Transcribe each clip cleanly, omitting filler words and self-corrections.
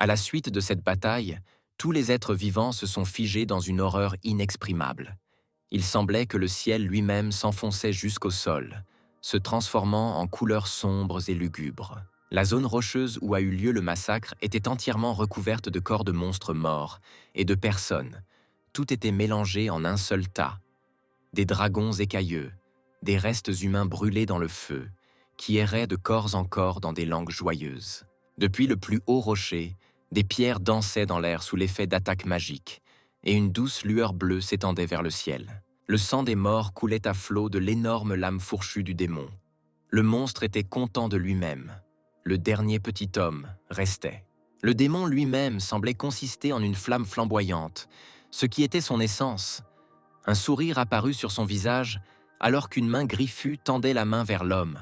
À la suite de cette bataille, tous les êtres vivants se sont figés dans une horreur inexprimable. Il semblait que le ciel lui-même s'enfonçait jusqu'au sol, se transformant en couleurs sombres et lugubres. La zone rocheuse où a eu lieu le massacre était entièrement recouverte de corps de monstres morts et de personnes. Tout était mélangé en un seul tas. Des dragons écailleux, des restes humains brûlés dans le feu, qui erraient de corps en corps dans des langues joyeuses. Depuis le plus haut rocher, des pierres dansaient dans l'air sous l'effet d'attaques magiques, et une douce lueur bleue s'étendait vers le ciel. Le sang des morts coulait à flot de l'énorme lame fourchue du démon. Le monstre était content de lui-même. Le dernier petit homme restait. Le démon lui-même semblait consister en une flamme flamboyante, ce qui était son essence. Un sourire apparut sur son visage alors qu'une main griffue tendait la main vers l'homme,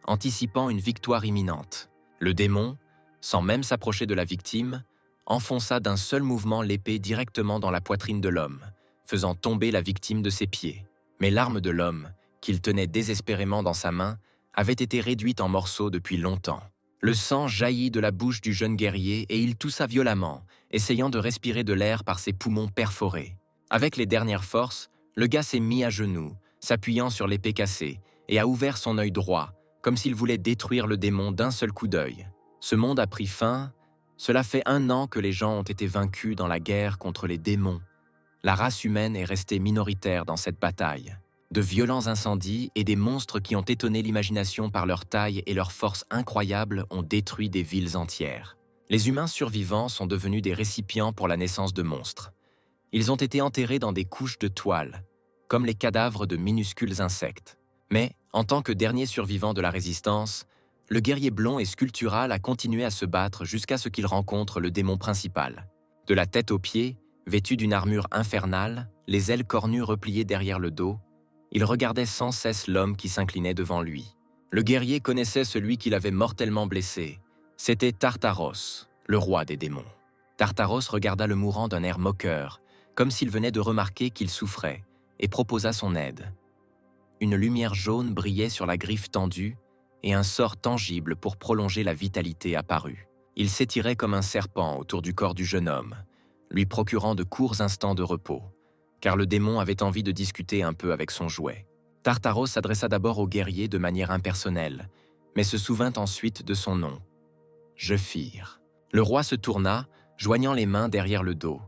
anticipant une victoire imminente. Le démon, sans même s'approcher de la victime, enfonça d'un seul mouvement l'épée directement dans la poitrine de l'homme, faisant tomber la victime de ses pieds. Mais l'arme de l'homme, qu'il tenait désespérément dans sa main, avait été réduite en morceaux depuis longtemps. Le sang jaillit de la bouche du jeune guerrier et il toussa violemment, essayant de respirer de l'air par ses poumons perforés. Avec les dernières forces, le gars s'est mis à genoux, s'appuyant sur l'épée cassée, et a ouvert son œil droit, comme s'il voulait détruire le démon d'un seul coup d'œil. Ce monde a pris fin. Cela fait 1 an que les gens ont été vaincus dans la guerre contre les démons. La race humaine est restée minoritaire dans cette bataille. De violents incendies et des monstres qui ont étonné l'imagination par leur taille et leur force incroyable ont détruit des villes entières. Les humains survivants sont devenus des récipients pour la naissance de monstres. Ils ont été enterrés dans des couches de toile, comme les cadavres de minuscules insectes. Mais, en tant que dernier survivant de la résistance, le guerrier blond et sculptural a continué à se battre jusqu'à ce qu'il rencontre le démon principal. De la tête aux pieds, vêtu d'une armure infernale, les ailes cornues repliées derrière le dos, il regardait sans cesse l'homme qui s'inclinait devant lui. Le guerrier connaissait celui qui l'avait mortellement blessé. C'était Tartaros, le roi des démons. Tartaros regarda le mourant d'un air moqueur, comme s'il venait de remarquer qu'il souffrait, et proposa son aide. Une lumière jaune brillait sur la griffe tendue, et un sort tangible pour prolonger la vitalité apparut. Il s'étirait comme un serpent autour du corps du jeune homme, lui procurant de courts instants de repos, car le démon avait envie de discuter un peu avec son jouet. Tartaros s'adressa d'abord au guerrier de manière impersonnelle, mais se souvint ensuite de son nom. Jephir. Le roi se tourna, joignant les mains derrière le dos.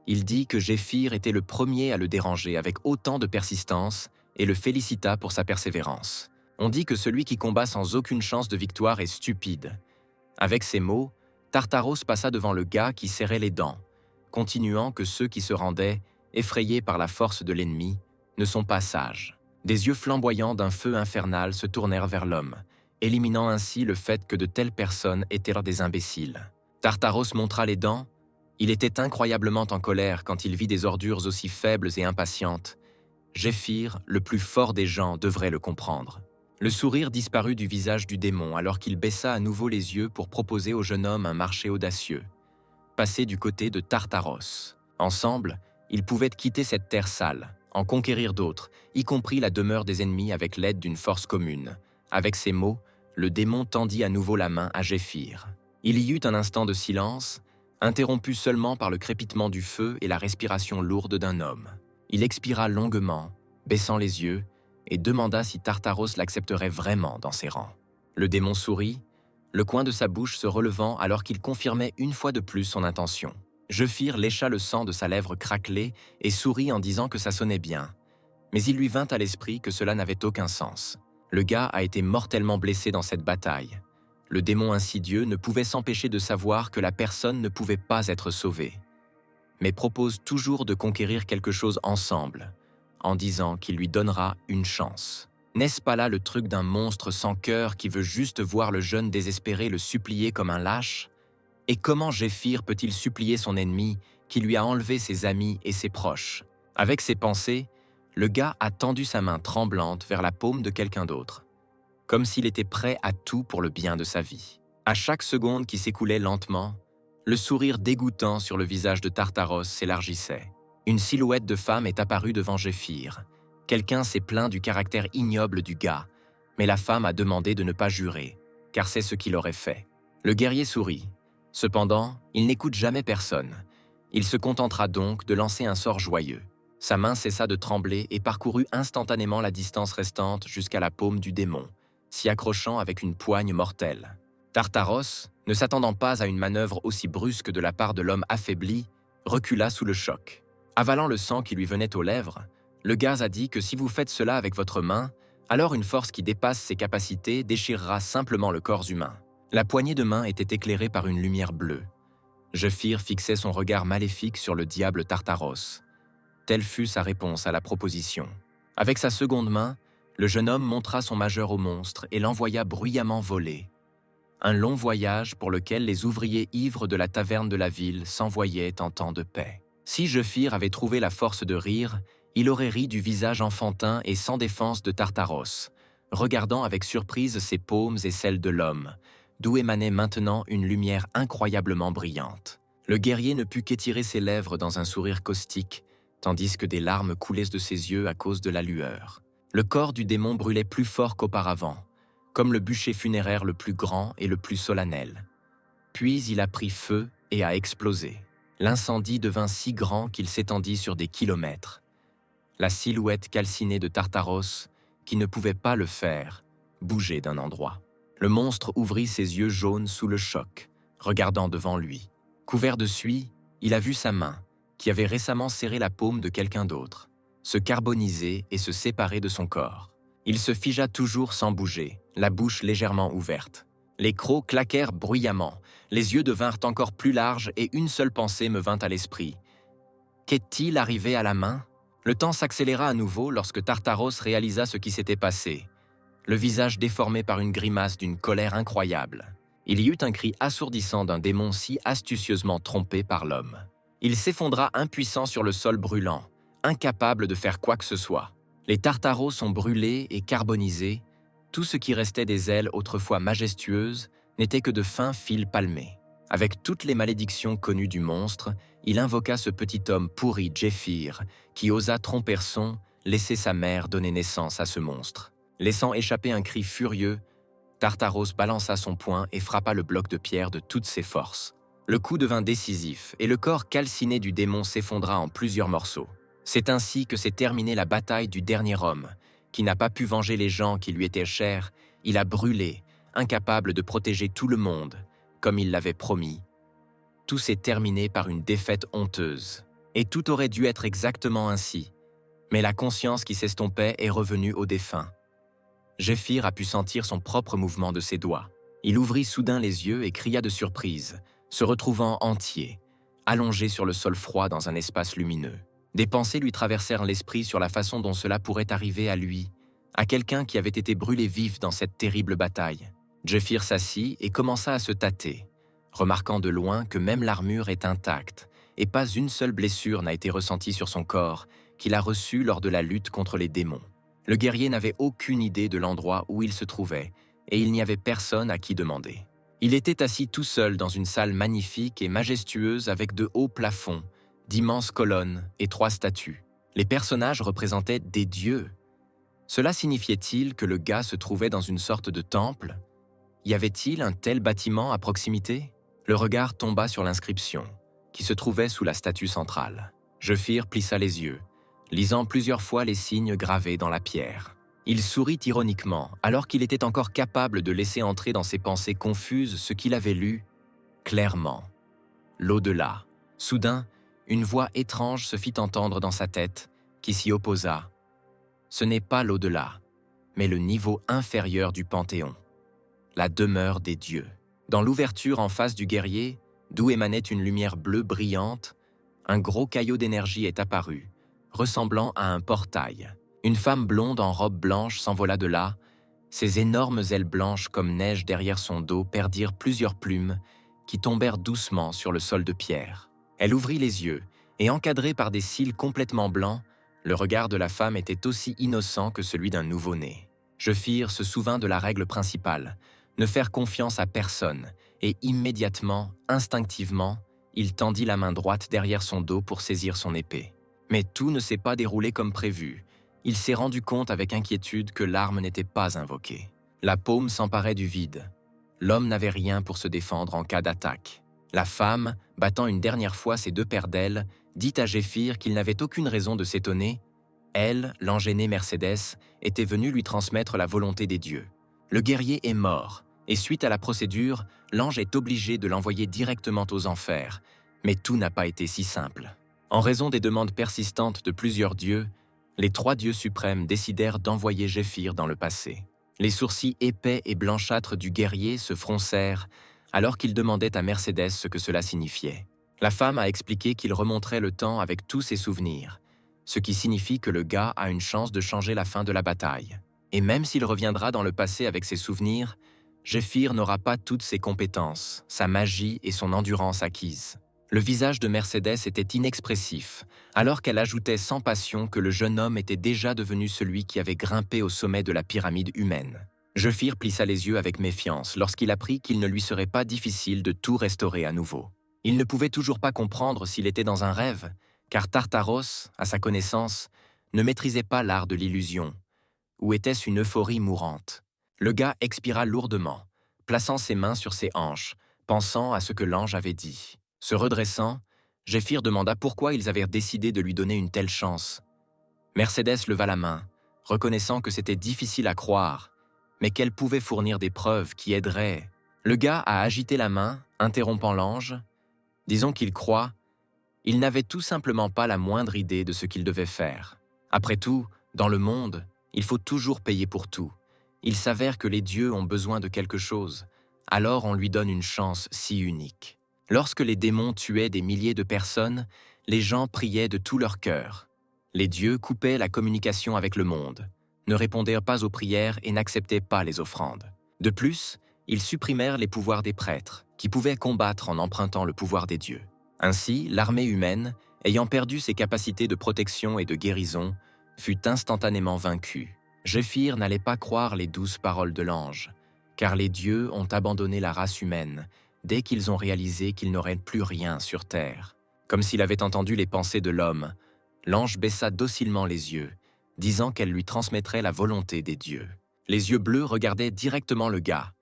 Il dit que Jephir était le premier à le déranger avec autant de persistance et le félicita pour sa persévérance. On dit que celui qui combat sans aucune chance de victoire est stupide. Avec ces mots, Tartaros passa devant le gars qui serrait les dents, continuant que ceux qui se rendaient, effrayés par la force de l'ennemi, ne sont pas sages. Des yeux flamboyants d'un feu infernal se tournèrent vers l'homme, éliminant ainsi le fait que de telles personnes étaient des imbéciles. Tartaros montra les dents. Il était incroyablement en colère quand il vit des ordures aussi faibles et impatientes. Jephir, le plus fort des gens, devrait le comprendre. Le sourire disparut du visage du démon alors qu'il baissa à nouveau les yeux pour proposer au jeune homme un marché audacieux. Passer du côté de Tartaros. Ensemble, ils pouvaient quitter cette terre sale, en conquérir d'autres, y compris la demeure des ennemis avec l'aide d'une force commune. Avec ces mots, le démon tendit à nouveau la main à Jephir. Il y eut un instant de silence, interrompu seulement par le crépitement du feu et la respiration lourde d'un homme. Il expira longuement, baissant les yeux, et demanda si Tartaros l'accepterait vraiment dans ses rangs. Le démon sourit, le coin de sa bouche se relevant alors qu'il confirmait une fois de plus son intention. Jephir lécha le sang de sa lèvre craquelée et sourit en disant que ça sonnait bien. Mais il lui vint à l'esprit que cela n'avait aucun sens. Le gars a été mortellement blessé dans cette bataille. Le démon insidieux ne pouvait s'empêcher de savoir que la personne ne pouvait pas être sauvée, mais propose toujours de conquérir quelque chose ensemble, en disant qu'il lui donnera une chance. N'est-ce pas là le truc d'un monstre sans cœur qui veut juste voir le jeune désespéré le supplier comme un lâche? Et comment Jephir peut-il supplier son ennemi qui lui a enlevé ses amis et ses proches? Avec ces pensées, le gars a tendu sa main tremblante vers la paume de quelqu'un d'autre, comme s'il était prêt à tout pour le bien de sa vie. À chaque seconde qui s'écoulait lentement, le sourire dégoûtant sur le visage de Tartaros s'élargissait. Une silhouette de femme est apparue devant Jephir. Quelqu'un s'est plaint du caractère ignoble du gars, mais la femme a demandé de ne pas jurer, car c'est ce qu'il aurait fait. Le guerrier sourit. Cependant, il n'écoute jamais personne. Il se contentera donc de lancer un sort joyeux. Sa main cessa de trembler et parcourut instantanément la distance restante jusqu'à la paume du démon, s'y accrochant avec une poigne mortelle. Tartaros, ne s'attendant pas à une manœuvre aussi brusque de la part de l'homme affaibli, recula sous le choc. Avalant le sang qui lui venait aux lèvres, le gaz a dit que si vous faites cela avec votre main, alors une force qui dépasse ses capacités déchirera simplement le corps humain. La poignée de main était éclairée par une lumière bleue. Jefir fixait son regard maléfique sur le diable Tartaros. Telle fut sa réponse à la proposition. Avec sa seconde main, le jeune homme montra son majeur au monstre et l'envoya bruyamment voler. Un long voyage pour lequel les ouvriers ivres de la taverne de la ville s'envoyaient en temps de paix. Si Jefir avait trouvé la force de rire, il aurait ri du visage enfantin et sans défense de Tartaros, regardant avec surprise ses paumes et celles de l'homme, d'où émanait maintenant une lumière incroyablement brillante. Le guerrier ne put qu'étirer ses lèvres dans un sourire caustique, tandis que des larmes coulaient de ses yeux à cause de la lueur. Le corps du démon brûlait plus fort qu'auparavant, comme le bûcher funéraire le plus grand et le plus solennel. Puis il a pris feu et a explosé. L'incendie devint si grand qu'il s'étendit sur des kilomètres. La silhouette calcinée de Tartaros, qui ne pouvait pas le faire, bougeait d'un endroit. Le monstre ouvrit ses yeux jaunes sous le choc, regardant devant lui. Couvert de suie, il a vu sa main, qui avait récemment serré la paume de quelqu'un d'autre, se carboniser et se séparer de son corps. Il se figea toujours sans bouger, la bouche légèrement ouverte. Les crocs claquèrent bruyamment, les yeux devinrent encore plus larges et une seule pensée me vint à l'esprit. Qu'est-il arrivé à la main? Le temps s'accéléra à nouveau lorsque Tartaros réalisa ce qui s'était passé, le visage déformé par une grimace d'une colère incroyable. Il y eut un cri assourdissant d'un démon si astucieusement trompé par l'homme. Il s'effondra impuissant sur le sol brûlant, incapable de faire quoi que ce soit. Les Tartaros sont brûlés et carbonisés. Tout ce qui restait des ailes autrefois majestueuses n'était que de fins fils palmés. Avec toutes les malédictions connues du monstre, il invoqua ce petit homme pourri Jefir, qui osa tromper son, laisser sa mère donner naissance à ce monstre. Laissant échapper un cri furieux, Tartaros balança son poing et frappa le bloc de pierre de toutes ses forces. Le coup devint décisif et le corps calciné du démon s'effondra en plusieurs morceaux. C'est ainsi que s'est terminée la bataille du dernier homme, qui n'a pas pu venger les gens qui lui étaient chers. Il a brûlé, incapable de protéger tout le monde, comme il l'avait promis. Tout s'est terminé par une défaite honteuse. Et tout aurait dû être exactement ainsi. Mais la conscience qui s'estompait est revenue au défunt. Jefir a pu sentir son propre mouvement de ses doigts. Il ouvrit soudain les yeux et cria de surprise, se retrouvant entier, allongé sur le sol froid dans un espace lumineux. Des pensées lui traversèrent l'esprit sur la façon dont cela pourrait arriver à lui, à quelqu'un qui avait été brûlé vif dans cette terrible bataille. Jefir s'assit et commença à se tâter, remarquant de loin que même l'armure est intacte, et pas une seule blessure n'a été ressentie sur son corps qu'il a reçue lors de la lutte contre les démons. Le guerrier n'avait aucune idée de l'endroit où il se trouvait, et il n'y avait personne à qui demander. Il était assis tout seul dans une salle magnifique et majestueuse avec de hauts plafonds, d'immenses colonnes et 3 statues. Les personnages représentaient des dieux. Cela signifiait-il que le gars se trouvait dans une sorte de temple? Y avait-il un tel bâtiment à proximité? Le regard tomba sur l'inscription, qui se trouvait sous la statue centrale. Jefir plissa les yeux, lisant plusieurs fois les signes gravés dans la pierre. Il sourit ironiquement, alors qu'il était encore capable de laisser entrer dans ses pensées confuses ce qu'il avait lu clairement. L'au-delà. Soudain, une voix étrange se fit entendre dans sa tête, qui s'y opposa. Ce n'est pas l'au-delà, mais le niveau inférieur du Panthéon, la demeure des dieux. Dans l'ouverture en face du guerrier, d'où émanait une lumière bleue brillante, un gros caillot d'énergie est apparu, ressemblant à un portail. Une femme blonde en robe blanche s'envola de là. Ses énormes ailes blanches comme neige derrière son dos perdirent plusieurs plumes qui tombèrent doucement sur le sol de pierre. Elle ouvrit les yeux et, encadrée par des cils complètement blancs, le regard de la femme était aussi innocent que celui d'un nouveau-né. Jefir se souvint de la règle principale, ne faire confiance à personne, et immédiatement, instinctivement, il tendit la main droite derrière son dos pour saisir son épée. Mais tout ne s'est pas déroulé comme prévu. Il s'est rendu compte avec inquiétude que l'arme n'était pas invoquée. La paume s'emparait du vide. L'homme n'avait rien pour se défendre en cas d'attaque. La femme, battant une dernière fois ses deux paires d'ailes, dit à Jéphir qu'il n'avait aucune raison de s'étonner. Elle, l'angénée Mercédès, était venue lui transmettre la volonté des dieux. Le guerrier est mort, et suite à la procédure, l'ange est obligé de l'envoyer directement aux enfers. Mais tout n'a pas été si simple. En raison des demandes persistantes de plusieurs dieux, les 3 dieux suprêmes décidèrent d'envoyer Jéphir dans le passé. Les sourcils épais et blanchâtres du guerrier se froncèrent alors qu'il demandait à Mercédès ce que cela signifiait. La femme a expliqué qu'il remonterait le temps avec tous ses souvenirs, ce qui signifie que le gars a une chance de changer la fin de la bataille. Et même s'il reviendra dans le passé avec ses souvenirs, Jéphir n'aura pas toutes ses compétences, sa magie et son endurance acquises. Le visage de Mercédès était inexpressif, alors qu'elle ajoutait sans passion que le jeune homme était déjà devenu celui qui avait grimpé au sommet de la pyramide humaine. Jéphir plissa les yeux avec méfiance lorsqu'il apprit qu'il ne lui serait pas difficile de tout restaurer à nouveau. Il ne pouvait toujours pas comprendre s'il était dans un rêve, car Tartaros, à sa connaissance, ne maîtrisait pas l'art de l'illusion. Ou était-ce une euphorie mourante? Le gars expira lourdement, plaçant ses mains sur ses hanches, pensant à ce que l'ange avait dit. Se redressant, Jéphir demanda pourquoi ils avaient décidé de lui donner une telle chance. Mercédès leva la main, reconnaissant que c'était difficile à croire, mais qu'elle pouvait fournir des preuves qui aideraient. Le gars a agité la main, interrompant l'ange. Disons qu'il croit. Il n'avait tout simplement pas la moindre idée de ce qu'il devait faire. Après tout, dans le monde, il faut toujours payer pour tout. Il s'avère que les dieux ont besoin de quelque chose, alors on lui donne une chance si unique. Lorsque les démons tuaient des milliers de personnes, les gens priaient de tout leur cœur. Les dieux coupaient la communication avec le monde, ne répondirent pas aux prières et n'acceptaient pas les offrandes. De plus, ils supprimèrent les pouvoirs des prêtres, qui pouvaient combattre en empruntant le pouvoir des dieux. Ainsi, l'armée humaine, ayant perdu ses capacités de protection et de guérison, fut instantanément vaincue. Jéphir n'allait pas croire les douces paroles de l'ange, car les dieux ont abandonné la race humaine dès qu'ils ont réalisé qu'ils n'auraient plus rien sur terre. Comme s'il avait entendu les pensées de l'homme, l'ange baissa docilement les yeux, disant qu'elle lui transmettrait la volonté des dieux. Les yeux bleus regardaient directement le gars,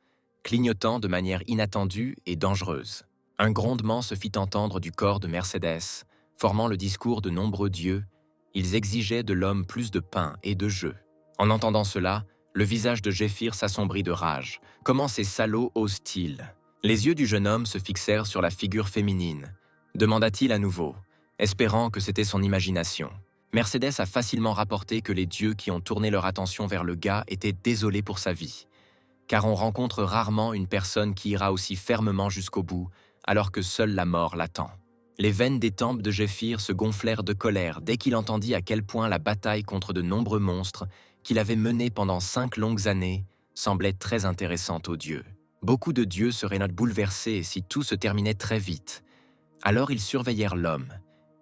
clignotant de manière inattendue et dangereuse. Un grondement se fit entendre du corps de Mercédès, formant le discours de nombreux dieux. Ils exigeaient de l'homme plus de pain et de jeu. En entendant cela, le visage de Jéphir s'assombrit de rage. Comment ces salauds osent-ils? Les yeux du jeune homme se fixèrent sur la figure féminine. Demanda-t-il à nouveau, espérant que c'était son imagination. Mercédès a facilement rapporté que les dieux qui ont tourné leur attention vers le gars étaient désolés pour sa vie, car on rencontre rarement une personne qui ira aussi fermement jusqu'au bout, alors que seule la mort l'attend. Les veines des tempes de Jéphir se gonflèrent de colère dès qu'il entendit à quel point la bataille contre de nombreux monstres qu'il avait menée pendant 5 longues années semblait très intéressante aux dieux. Beaucoup de dieux seraient bouleversés si tout se terminait très vite. Alors ils surveillèrent l'homme.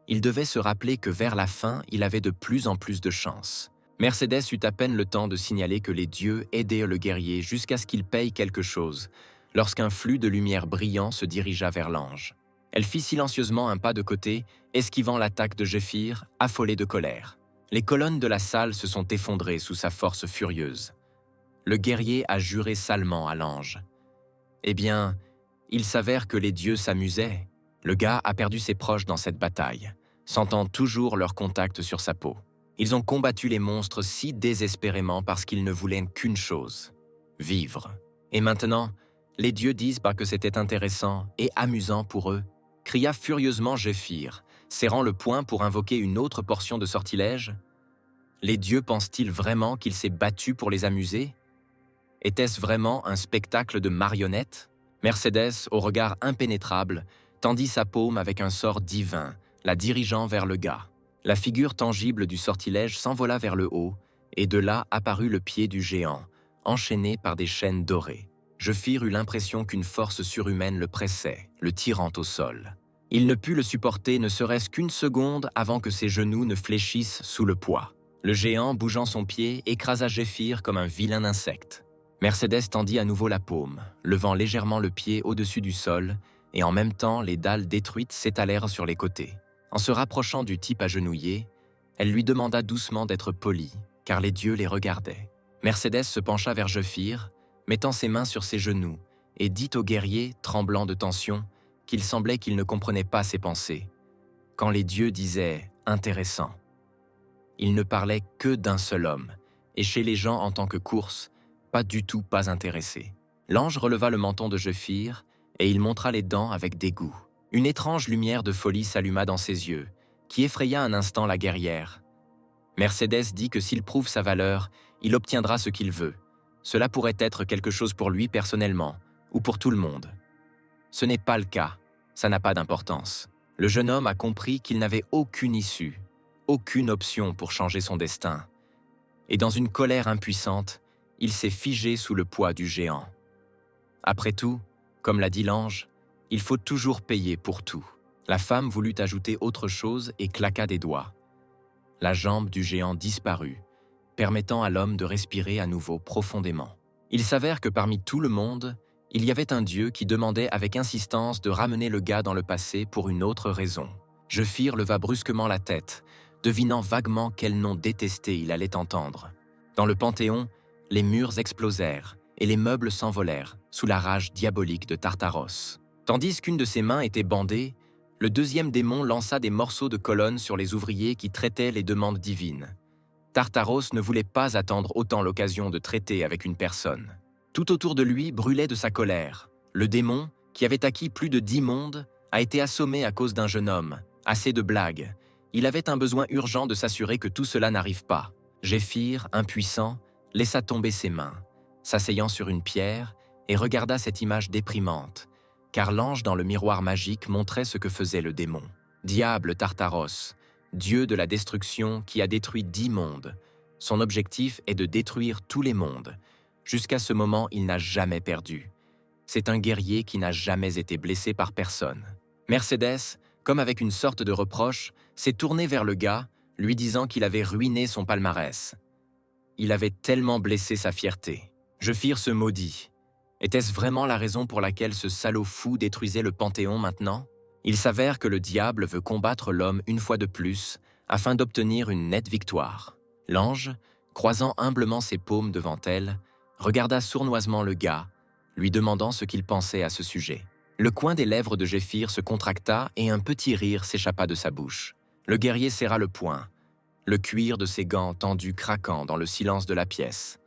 Ils devaient se rappeler que vers la fin, il avait de plus en plus de chance. Mercédès eut à peine le temps de signaler que les dieux aidaient le guerrier jusqu'à ce qu'il paye quelque chose, lorsqu'un flux de lumière brillant se dirigea vers l'ange. Elle fit silencieusement un pas de côté, esquivant l'attaque de Jéphir, affolée de colère. Les colonnes de la salle se sont effondrées sous sa force furieuse. Le guerrier a juré salement à l'ange. Eh bien, il s'avère que les dieux s'amusaient. Le gars a perdu ses proches dans cette bataille, sentant toujours leur contact sur sa peau. Ils ont combattu les monstres si désespérément parce qu'ils ne voulaient qu'une chose, vivre. Et maintenant, les dieux disent que c'était intéressant et amusant pour eux, cria furieusement Jéphir, serrant le poing pour invoquer une autre portion de sortilège. Les dieux pensent-ils vraiment qu'il s'est battu pour les amuser? Était-ce vraiment un spectacle de marionnettes? Mercédès, au regard impénétrable, tendit sa paume avec un sort divin, la dirigeant vers le gars. La figure tangible du sortilège s'envola vers le haut, et de là apparut le pied du géant, enchaîné par des chaînes dorées. Jéphir eut l'impression qu'une force surhumaine le pressait, le tirant au sol. Il ne put le supporter ne serait-ce qu'une seconde avant que ses genoux ne fléchissent sous le poids. Le géant, bougeant son pied, écrasa Jéphir comme un vilain insecte. Mercédès tendit à nouveau la paume, levant légèrement le pied au-dessus du sol, et en même temps les dalles détruites s'étalèrent sur les côtés. En se rapprochant du type agenouillé, elle lui demanda doucement d'être poli, car les dieux les regardaient. Mercédès se pencha vers Jéphir, mettant ses mains sur ses genoux, et dit au guerrier, tremblant de tension, qu'il semblait qu'il ne comprenait pas ses pensées. Quand les dieux disaient « intéressant », il ne parlait que d'un seul homme, et chez les gens en tant que course, pas du tout pas intéressé. L'ange releva le menton de Jéphyr, et il montra les dents avec dégoût. Une étrange lumière de folie s'alluma dans ses yeux, qui effraya un instant la guerrière. Mercédès dit que s'il prouve sa valeur, il obtiendra ce qu'il veut. Cela pourrait être quelque chose pour lui personnellement, ou pour tout le monde. Ce n'est pas le cas, ça n'a pas d'importance. Le jeune homme a compris qu'il n'avait aucune issue, aucune option pour changer son destin. Et dans une colère impuissante, il s'est figé sous le poids du géant. Après tout, comme l'a dit l'ange, il faut toujours payer pour tout. La femme voulut ajouter autre chose et claqua des doigts. La jambe du géant disparut, permettant à l'homme de respirer à nouveau profondément. Il s'avère que parmi tout le monde, il y avait un dieu qui demandait avec insistance de ramener le gars dans le passé pour une autre raison. Jéphyr leva brusquement la tête, devinant vaguement quel nom détesté il allait entendre. Dans le Panthéon, les murs explosèrent et les meubles s'envolèrent sous la rage diabolique de Tartaros. Tandis qu'une de ses mains était bandée, le deuxième démon lança des morceaux de colonnes sur les ouvriers qui traitaient les demandes divines. Tartaros ne voulait pas attendre autant l'occasion de traiter avec une personne. Tout autour de lui brûlait de sa colère. Le démon, qui avait acquis plus de 10 mondes, a été assommé à cause d'un jeune homme. Assez de blagues. Il avait un besoin urgent de s'assurer que tout cela n'arrive pas. Jéphyr, impuissant, laissa tomber ses mains, s'asseyant sur une pierre, et regarda cette image déprimante, car l'ange dans le miroir magique montrait ce que faisait le démon. Diable Tartaros, dieu de la destruction qui a détruit 10 mondes. Son objectif est de détruire tous les mondes. Jusqu'à ce moment, il n'a jamais perdu. C'est un guerrier qui n'a jamais été blessé par personne. Mercédès, comme avec une sorte de reproche, s'est tourné vers le gars, lui disant qu'il avait ruiné son palmarès. Il avait tellement blessé sa fierté. Jéphyr se maudit. Était-ce vraiment la raison pour laquelle ce salaud fou détruisait le Panthéon maintenant? Il s'avère que le diable veut combattre l'homme une fois de plus, afin d'obtenir une nette victoire. L'ange, croisant humblement ses paumes devant elle, regarda sournoisement le gars, lui demandant ce qu'il pensait à ce sujet. Le coin des lèvres de Jéphyr se contracta et un petit rire s'échappa de sa bouche. Le guerrier serra le poing, le cuir de ses gants tendus craquant dans le silence de la pièce.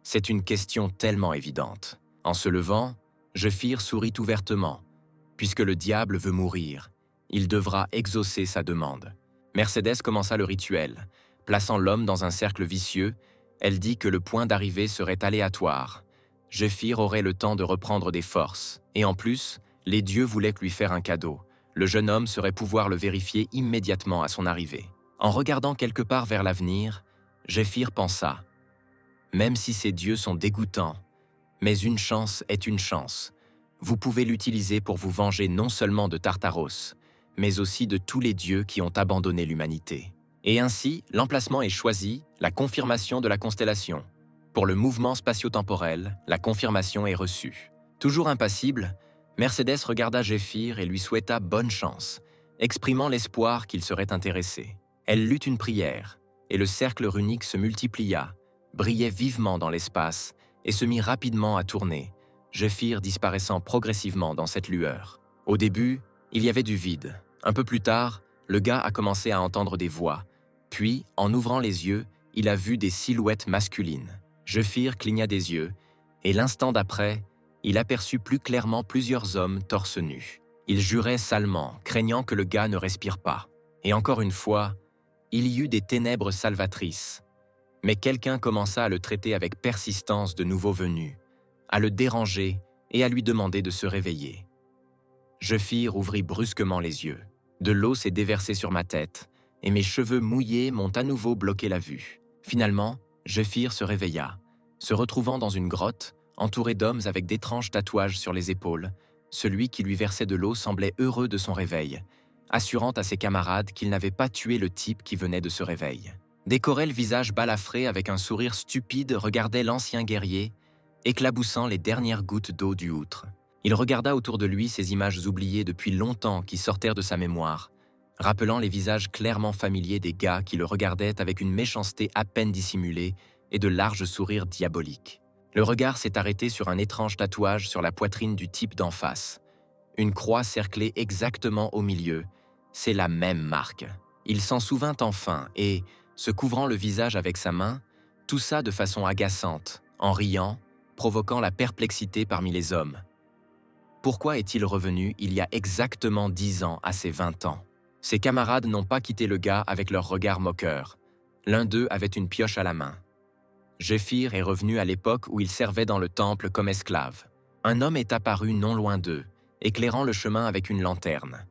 C'est une question tellement évidente. En se levant, Jéphyr sourit ouvertement. Puisque le diable veut mourir, il devra exaucer sa demande. Mercédès commença le rituel. Plaçant l'homme dans un cercle vicieux, elle dit que le point d'arrivée serait aléatoire. Jéphyr aurait le temps de reprendre des forces. Et en plus, les dieux voulaient lui faire un cadeau. Le jeune homme saurait pouvoir le vérifier immédiatement à son arrivée. En regardant quelque part vers l'avenir, Jéphyr pensa « Même si ces dieux sont dégoûtants, mais une chance est une chance. Vous pouvez l'utiliser pour vous venger non seulement de Tartaros, mais aussi de tous les dieux qui ont abandonné l'humanité. » Et ainsi, l'emplacement est choisi, la confirmation de la constellation. Pour le mouvement spatio-temporel, la confirmation est reçue. Toujours impassible, Mercédès regarda Jéphyr et lui souhaita bonne chance, exprimant l'espoir qu'il serait intéressé. Elle lut une prière, et le cercle runique se multiplia, brillait vivement dans l'espace et se mit rapidement à tourner, Jéphyr disparaissant progressivement dans cette lueur. Au début, il y avait du vide. Un peu plus tard, le gars a commencé à entendre des voix. Puis, en ouvrant les yeux, il a vu des silhouettes masculines. Jéphyr cligna des yeux, et l'instant d'après, il aperçut plus clairement plusieurs hommes torse nus. Il jurait salement, craignant que le gars ne respire pas. Et encore une fois, il y eut des ténèbres salvatrices. Mais quelqu'un commença à le traiter avec persistance de nouveau venu, à le déranger et à lui demander de se réveiller. Jéphyr ouvrit brusquement les yeux. De l'eau s'est déversée sur ma tête, et mes cheveux mouillés m'ont à nouveau bloqué la vue. Finalement, Jéphyr se réveilla, se retrouvant dans une grotte, entouré d'hommes avec d'étranges tatouages sur les épaules. Celui qui lui versait de l'eau semblait heureux de son réveil, assurant à ses camarades qu'il n'avait pas tué le type qui venait de se réveiller. Décoré le visage balafré avec un sourire stupide regardait l'ancien guerrier, éclaboussant les dernières gouttes d'eau du outre. Il regarda autour de lui ces images oubliées depuis longtemps qui sortèrent de sa mémoire, rappelant les visages clairement familiers des gars qui le regardaient avec une méchanceté à peine dissimulée et de larges sourires diaboliques. Le regard s'est arrêté sur un étrange tatouage sur la poitrine du type d'en face. Une croix cerclée exactement au milieu, c'est la même marque. Il s'en souvint enfin et, se couvrant le visage avec sa main, toussa de façon agaçante, en riant, provoquant la perplexité parmi les hommes. Pourquoi est-il revenu il y a exactement 10 ans à ses 20 ans? Ses camarades n'ont pas quitté le gars avec leur regard moqueur. L'un d'eux avait une pioche à la main. Jéphir est revenu à l'époque où il servait dans le temple comme esclave. Un homme est apparu non loin d'eux, éclairant le chemin avec une lanterne.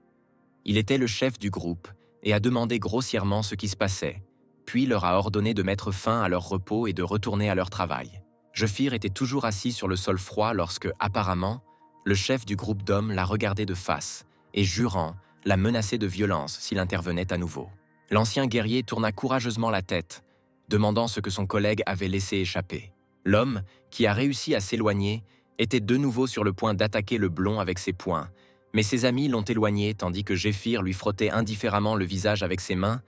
Il était le chef du groupe et a demandé grossièrement ce qui se passait, puis leur a ordonné de mettre fin à leur repos et de retourner à leur travail. Jéphir était toujours assis sur le sol froid lorsque, apparemment, le chef du groupe d'hommes l'a regardé de face et, jurant, l'a menacé de violence s'il intervenait à nouveau. L'ancien guerrier tourna courageusement la tête, demandant ce que son collègue avait laissé échapper. L'homme, qui a réussi à s'éloigner, était de nouveau sur le point d'attaquer le blond avec ses poings, mais ses amis l'ont éloigné tandis que Jéphir lui frottait indifféremment le visage avec ses mains.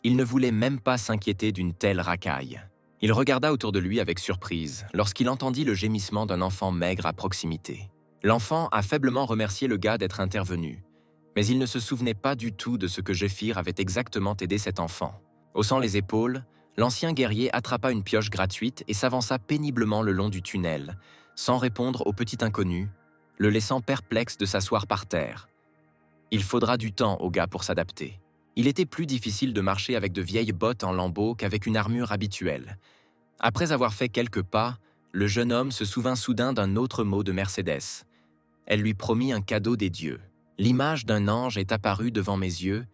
Il ne voulait même pas s'inquiéter d'une telle racaille. Il regarda autour de lui avec surprise lorsqu'il entendit le gémissement d'un enfant maigre à proximité. L'enfant a faiblement remercié le gars d'être intervenu, mais il ne se souvenait pas du tout de ce que Jéphir avait exactement aidé cet enfant. Haussant les épaules, l'ancien guerrier attrapa une pioche gratuite et s'avança péniblement le long du tunnel, sans répondre au petit inconnu, le laissant perplexe de s'asseoir par terre. Il faudra du temps au gars pour s'adapter. Il était plus difficile de marcher avec de vieilles bottes en lambeaux qu'avec une armure habituelle. Après avoir fait quelques pas, le jeune homme se souvint soudain d'un autre mot de Mercédès. Elle lui promit un cadeau des dieux. L'image d'un ange est apparue devant mes yeux,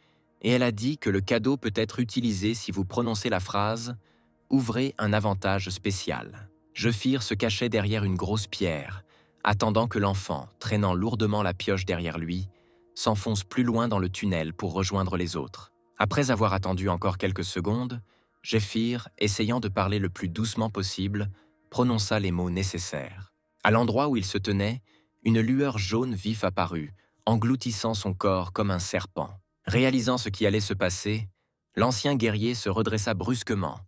et elle a dit que le cadeau peut être utilisé si vous prononcez la phrase « Ouvrez un avantage spécial ». Jéphir se cachait derrière une grosse pierre, attendant que l'enfant, traînant lourdement la pioche derrière lui, s'enfonce plus loin dans le tunnel pour rejoindre les autres. Après avoir attendu encore quelques secondes, Jéphir, essayant de parler le plus doucement possible, prononça les mots nécessaires. À l'endroit où il se tenait, une lueur jaune vif apparut, engloutissant son corps comme un serpent. Réalisant ce qui allait se passer, l'ancien guerrier se redressa brusquement.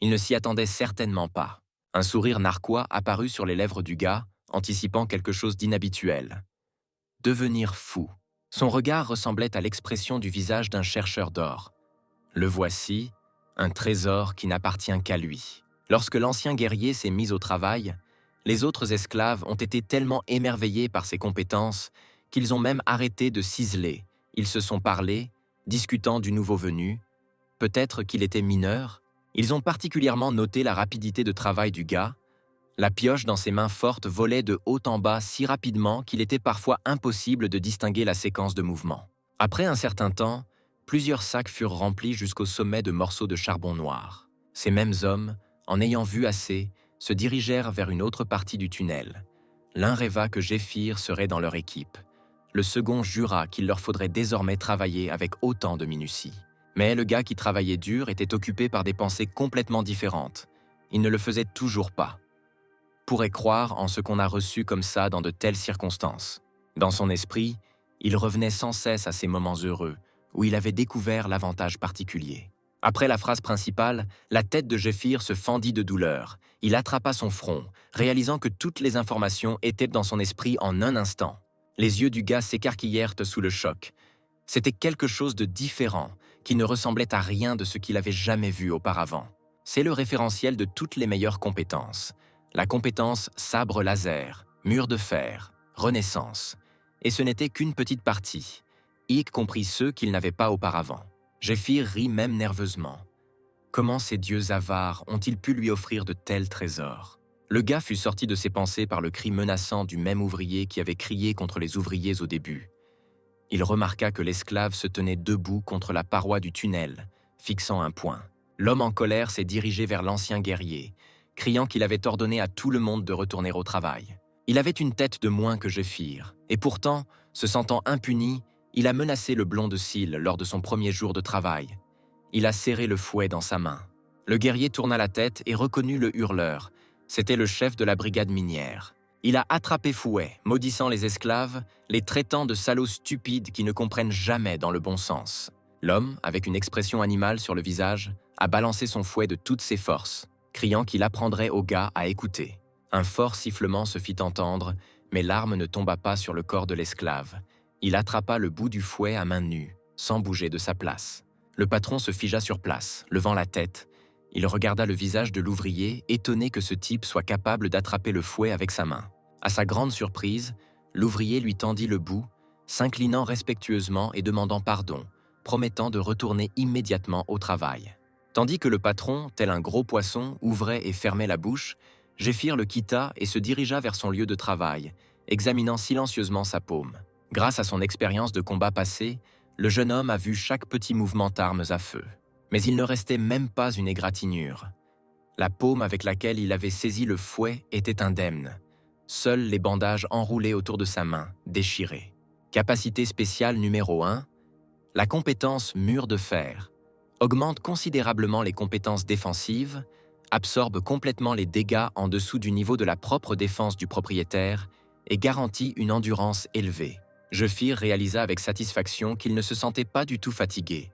Il ne s'y attendait certainement pas. Un sourire narquois apparut sur les lèvres du gars, anticipant quelque chose d'inhabituel. Devenir fou. Son regard ressemblait à l'expression du visage d'un chercheur d'or. Le voici, un trésor qui n'appartient qu'à lui. Lorsque l'ancien guerrier s'est mis au travail, les autres esclaves ont été tellement émerveillés par ses compétences qu'ils ont même arrêté de ciseler. Ils se sont parlé, discutant du nouveau venu. Peut-être qu'il était mineur. Ils ont particulièrement noté la rapidité de travail du gars. La pioche dans ses mains fortes volait de haut en bas si rapidement qu'il était parfois impossible de distinguer la séquence de mouvements. Après un certain temps, plusieurs sacs furent remplis jusqu'au sommet de morceaux de charbon noir. Ces mêmes hommes, en ayant vu assez, se dirigèrent vers une autre partie du tunnel. L'un rêva que Jéphir serait dans leur équipe. Le second jura qu'il leur faudrait désormais travailler avec autant de minutie. Mais le gars qui travaillait dur était occupé par des pensées complètement différentes. Il ne le faisait toujours pas. Pourrait croire en ce qu'on a reçu comme ça dans de telles circonstances. Dans son esprit, il revenait sans cesse à ces moments heureux, où il avait découvert l'avantage particulier. Après la phrase principale, la tête de Jéphir se fendit de douleur. Il attrapa son front, réalisant que toutes les informations étaient dans son esprit en un instant. Les yeux du gars s'écarquillèrent sous le choc. C'était quelque chose de différent, qui ne ressemblait à rien de ce qu'il avait jamais vu auparavant. C'est le référentiel de toutes les meilleures compétences. La compétence sabre laser, mur de fer, renaissance. Et ce n'était qu'une petite partie, y compris ceux qu'il n'avait pas auparavant. Jéphir rit même nerveusement. Comment ces dieux avares ont-ils pu lui offrir de tels trésors? Le gars fut sorti de ses pensées par le cri menaçant du même ouvrier qui avait crié contre les ouvriers au début. Il remarqua que l'esclave se tenait debout contre la paroi du tunnel, fixant un point. L'homme en colère s'est dirigé vers l'ancien guerrier, criant qu'il avait ordonné à tout le monde de retourner au travail. Il avait une tête de moins que Jéphir, et pourtant, se sentant impuni, il a menacé le blond de cils lors de son premier jour de travail. Il a serré le fouet dans sa main. Le guerrier tourna la tête et reconnut le hurleur. C'était le chef de la brigade minière. Il a attrapé Fouet, maudissant les esclaves, les traitant de salauds stupides qui ne comprennent jamais dans le bon sens. L'homme, avec une expression animale sur le visage, a balancé son fouet de toutes ses forces, criant qu'il apprendrait au gars à écouter. Un fort sifflement se fit entendre, Mais l'arme ne tomba pas sur le corps de l'esclave. Il attrapa le bout du fouet à main nue, sans bouger de sa place. Le patron se figea sur place, levant la tête. Il regarda le visage de l'ouvrier, étonné que ce type soit capable d'attraper le fouet avec sa main. À sa grande surprise, l'ouvrier lui tendit le bout, s'inclinant respectueusement et demandant pardon, promettant de retourner immédiatement au travail. Tandis que le patron, tel un gros poisson, ouvrait et fermait la bouche, Jéphir le quitta et se dirigea vers son lieu de travail, examinant silencieusement sa paume. Grâce à son expérience de combat passé, le jeune homme a vu chaque petit mouvement d'armes à feu. Mais il ne restait même pas une égratignure. La paume avec laquelle il avait saisi le fouet était indemne. Seuls les bandages enroulés autour de sa main, déchirés. Capacité spéciale numéro 1, la compétence mur de fer. Augmente considérablement les compétences défensives, absorbe complètement les dégâts en dessous du niveau de la propre défense du propriétaire et garantit une endurance élevée. Jéphir réalisa avec satisfaction qu'il ne se sentait pas du tout fatigué.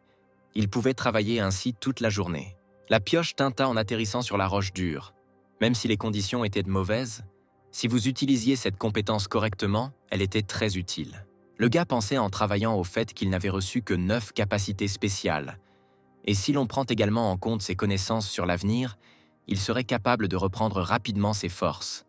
Il pouvait travailler ainsi toute la journée. La pioche tinta en atterrissant sur la roche dure. Même si les conditions étaient mauvaises, si vous utilisiez cette compétence correctement, elle était très utile. Le gars pensait en travaillant au fait qu'il n'avait reçu que 9 capacités spéciales. Et si l'on prend également en compte ses connaissances sur l'avenir, il serait capable de reprendre rapidement ses forces.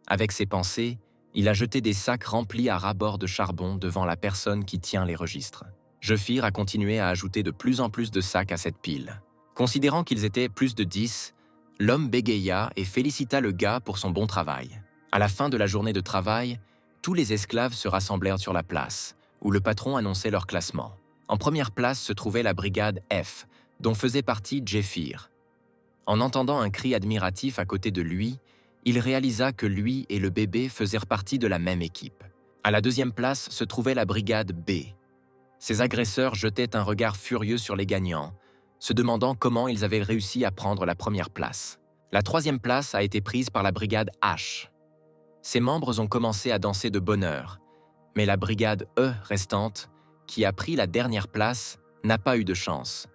Avec ses pensées, il a jeté des sacs remplis à ras-bord de charbon devant la personne qui tient les registres. Jéphir a continué à ajouter de plus en plus de sacs à cette pile. Considérant qu'ils étaient plus de 10, l'homme bégaya et félicita le gars pour son bon travail. À la fin de la journée de travail, tous les esclaves se rassemblèrent sur la place, où le patron annonçait leur classement. En première place se trouvait la brigade F, dont faisait partie Jéphir. En entendant un cri admiratif à côté de lui, il réalisa que lui et le bébé faisaient partie de la même équipe. À la deuxième place se trouvait la brigade B. Ces agresseurs jetaient un regard furieux sur les gagnants, se demandant comment ils avaient réussi à prendre la première place. La troisième place a été prise par la brigade H. Ses membres ont commencé à danser de bonne heure, mais la brigade E restante, qui a pris la dernière place, n'a pas eu de chance.